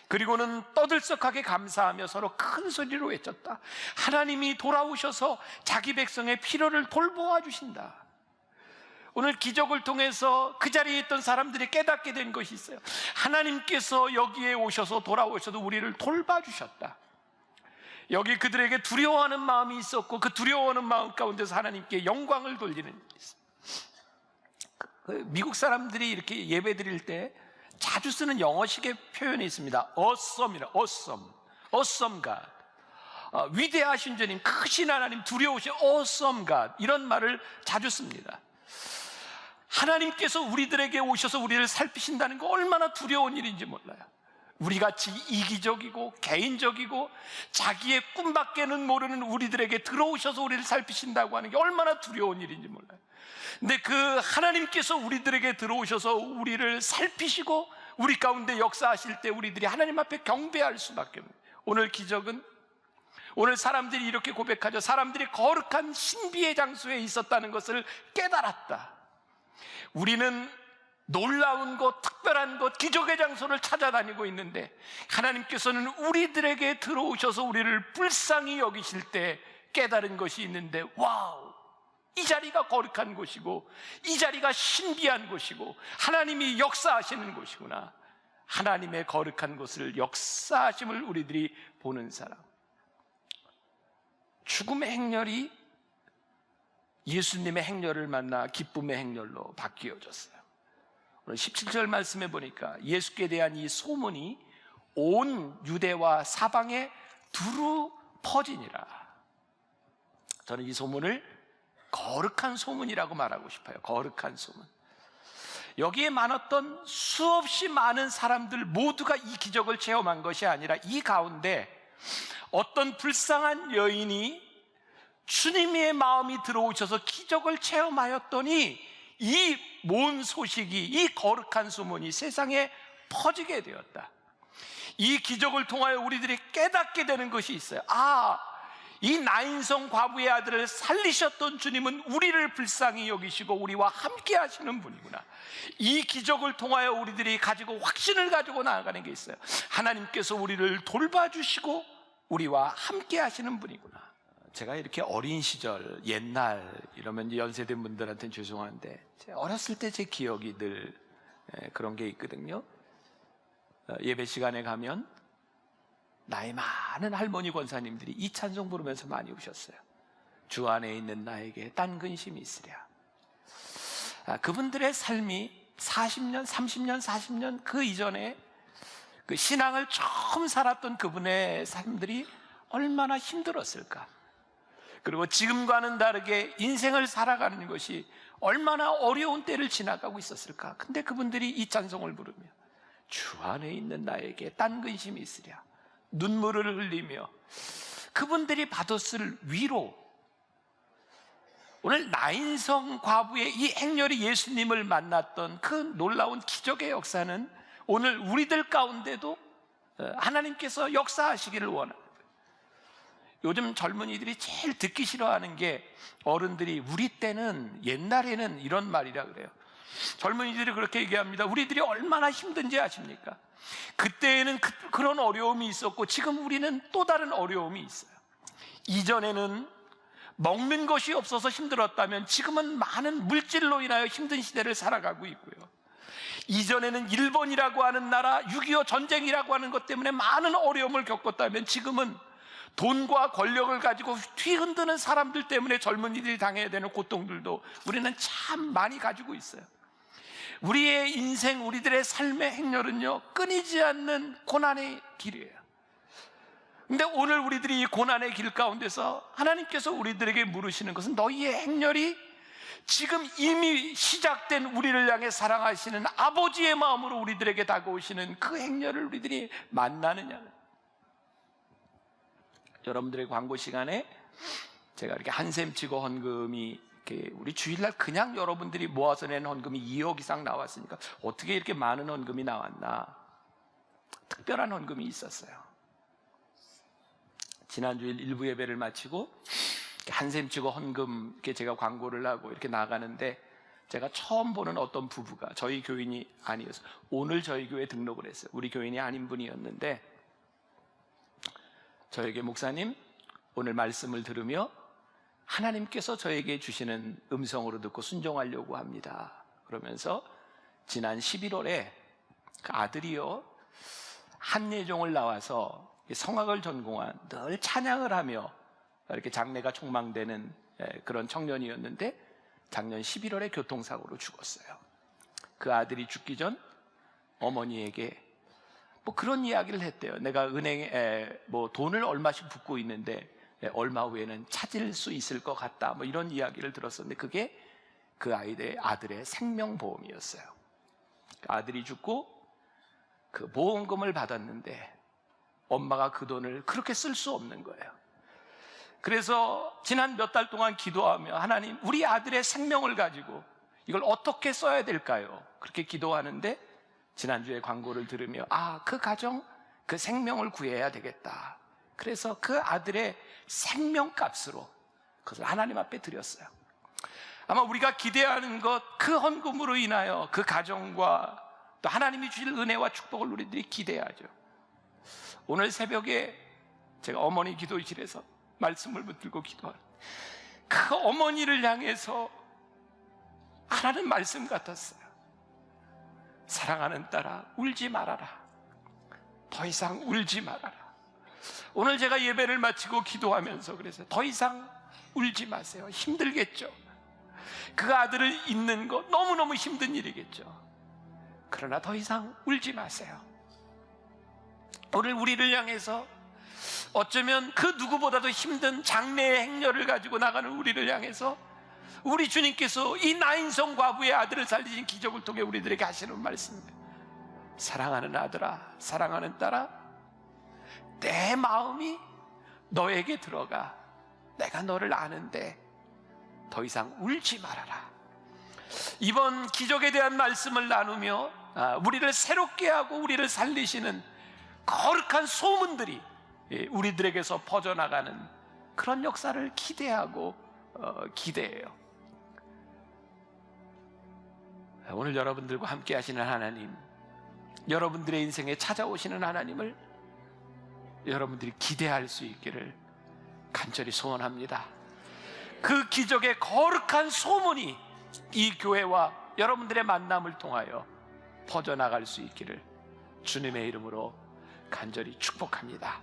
그리고는 떠들썩하게 감사하며 서로 큰 소리로 외쳤다. 하나님이 돌아오셔서 자기 백성의 필요를 돌보아 주신다. 오늘 기적을 통해서 그 자리에 있던 사람들이 깨닫게 된 것이 있어요. 하나님께서 여기에 오셔서 돌아오셔서 우리를 돌봐주셨다. 여기 그들에게 두려워하는 마음이 있었고 그 두려워하는 마음 가운데서 하나님께 영광을 돌리는 일이 있어요. 미국 사람들이 이렇게 예배 드릴 때 자주 쓰는 영어식의 표현이 있습니다. awesome이라, awesome God. 위대하신 주님, 크신 하나님, 두려우신 awesome God, 이런 말을 자주 씁니다. 하나님께서 우리들에게 오셔서 우리를 살피신다는 거 얼마나 두려운 일인지 몰라요. 우리같이 이기적이고 개인적이고 자기의 꿈밖에는 모르는 우리들에게 들어오셔서 우리를 살피신다고 하는 게 얼마나 두려운 일인지 몰라요. 근데 그 하나님께서 우리들에게 들어오셔서 우리를 살피시고 우리 가운데 역사하실 때 우리들이 하나님 앞에 경배할 수밖에 없는, 오늘 기적은, 오늘 사람들이 이렇게 고백하죠. 사람들이 거룩한 신비의 장소에 있었다는 것을 깨달았다. 우리는 놀라운 것, 특별한 것, 기적의 장소를 찾아다니고 있는데 하나님께서는 우리들에게 들어오셔서 우리를 불쌍히 여기실 때 깨달은 것이 있는데, 와우, 이 자리가 거룩한 곳이고 이 자리가 신비한 곳이고 하나님이 역사하시는 곳이구나. 하나님의 거룩한 곳을, 역사하심을 우리들이 보는 사람. 죽음의 행렬이 예수님의 행렬을 만나 기쁨의 행렬로 바뀌어졌어요. 오늘 17절 말씀해 보니까 예수께 대한 이 소문이 온 유대와 사방에 두루 퍼지니라. 저는 이 소문을 거룩한 소문이라고 말하고 싶어요. 거룩한 소문. 여기에 많았던 수없이 많은 사람들 모두가 이 기적을 체험한 것이 아니라 이 가운데 어떤 불쌍한 여인이 주님의 마음이 들어오셔서 기적을 체험하였더니 이 몬 소식이, 이 거룩한 소문이 세상에 퍼지게 되었다. 이 기적을 통하여 우리들이 깨닫게 되는 것이 있어요. 이 나인성 과부의 아들을 살리셨던 주님은 우리를 불쌍히 여기시고 우리와 함께 하시는 분이구나. 이 기적을 통하여 우리들이 가지고 확신을 가지고 나아가는 게 있어요. 하나님께서 우리를 돌봐주시고 우리와 함께 하시는 분이구나. 제가 이렇게 어린 시절, 옛날 이러면 이제 연세된 분들한테는 죄송한데 어렸을 때 제 기억이 늘 그런 게 있거든요. 예배 시간에 가면 나이 많은 할머니 권사님들이 이 찬송 부르면서 많이 오셨어요. 주 안에 있는 나에게 딴 근심이 있으랴. 그분들의 삶이 40년, 30년, 40년 그 이전에 그 신앙을 처음 살았던 그분의 삶들이 얼마나 힘들었을까. 그리고 지금과는 다르게 인생을 살아가는 것이 얼마나 어려운 때를 지나가고 있었을까. 근데 그분들이 이 찬송을 부르며 주 안에 있는 나에게 딴 근심이 있으랴, 눈물을 흘리며 그분들이 받았을 위로, 오늘 나인성 과부의 이 행렬이 예수님을 만났던 그 놀라운 기적의 역사는 오늘 우리들 가운데도 하나님께서 역사하시기를 원합니다. 요즘 젊은이들이 제일 듣기 싫어하는 게, 어른들이 우리 때는, 옛날에는 이런 말이라 그래요. 젊은이들이 그렇게 얘기합니다. 우리들이 얼마나 힘든지 아십니까? 그때에는 그런 어려움이 있었고 지금 우리는 또 다른 어려움이 있어요. 이전에는 먹는 것이 없어서 힘들었다면 지금은 많은 물질로 인하여 힘든 시대를 살아가고 있고요. 이전에는 일본이라고 하는 나라, 6.25 전쟁이라고 하는 것 때문에 많은 어려움을 겪었다면 지금은 돈과 권력을 가지고 뒤흔드는 사람들 때문에 젊은이들이 당해야 되는 고통들도 우리는 참 많이 가지고 있어요. 우리의 인생, 우리들의 삶의 행렬은요, 끊이지 않는 고난의 길이에요. 근데 오늘 우리들이 이 고난의 길 가운데서 하나님께서 우리들에게 물으시는 것은, 너희의 행렬이 지금 이미 시작된 우리를 향해 사랑하시는 아버지의 마음으로 우리들에게 다가오시는 그 행렬을 우리들이 만나느냐. 여러분들의 광고 시간에 제가 이렇게 한샘 치고 헌금이 이렇게 우리 주일날 그냥 여러분들이 모아서 낸 헌금이 2억 이상 나왔으니까 어떻게 이렇게 많은 헌금이 나왔나, 특별한 헌금이 있었어요. 지난주일 일부 예배를 마치고 한샘 치고 헌금 이렇게 제가 광고를 하고 이렇게 나가는데, 제가 처음 보는 어떤 부부가, 저희 교인이 아니어서 오늘 저희 교회에 등록을 했어요. 우리 교인이 아닌 분이었는데 저에게, 목사님, 오늘 말씀을 들으며 하나님께서 저에게 주시는 음성으로 듣고 순종하려고 합니다. 그러면서 지난 11월에 그 아들이요, 한예종을 나와서 성악을 전공한, 늘 찬양을 하며 이렇게 장래가 촉망되는 그런 청년이었는데 작년 11월에 교통사고로 죽었어요. 그 아들이 죽기 전 어머니에게 뭐 그런 이야기를 했대요. 내가 은행에 뭐 돈을 얼마씩 붓고 있는데 얼마 후에는 찾을 수 있을 것 같다, 뭐 이런 이야기를 들었었는데 그게 그 아들의 생명보험이었어요. 그 아들이 죽고 그 보험금을 받았는데 엄마가 그 돈을 그렇게 쓸 수 없는 거예요. 그래서 지난 몇 달 동안 기도하며, 하나님, 우리 아들의 생명을 가지고 이걸 어떻게 써야 될까요? 그렇게 기도하는데 지난주에 광고를 들으며 그 가정, 그 생명을 구해야 되겠다. 그래서 그 아들의 생명값으로 그것을 하나님 앞에 드렸어요. 아마 우리가 기대하는 것, 그 헌금으로 인하여 그 가정과 또 하나님이 주실 은혜와 축복을 우리들이 기대하죠. 오늘 새벽에 제가 어머니 기도실에서 말씀을 붙들고 기도하는 그 어머니를 향해서 하나님 말씀 같았어요. 사랑하는 딸아, 울지 말아라. 더 이상 울지 말아라. 오늘 제가 예배를 마치고 기도하면서 그래서 더 이상 울지 마세요. 힘들겠죠. 그 아들을 잊는 거 너무너무 힘든 일이겠죠. 그러나 더 이상 울지 마세요. 오늘 우리를 향해서 어쩌면 그 누구보다도 힘든 장래의 행렬을 가지고 나가는 우리를 향해서 우리 주님께서 이 나인성 과부의 아들을 살리신 기적을 통해 우리들에게 하시는 말씀입니다. 사랑하는 아들아, 사랑하는 딸아, 내 마음이 너에게 들어가 내가 너를 아는데 더 이상 울지 말아라. 이번 기적에 대한 말씀을 나누며 우리를 새롭게 하고 우리를 살리시는 거룩한 소문들이 우리들에게서 퍼져나가는 그런 역사를 기대하고 기대해요. 오늘 여러분들과 함께 하시는 하나님, 여러분들의 인생에 찾아오시는 하나님을 여러분들이 기대할 수 있기를 간절히 소원합니다. 그 기적의 거룩한 소문이 이 교회와 여러분들의 만남을 통하여 퍼져나갈 수 있기를 주님의 이름으로 간절히 축복합니다.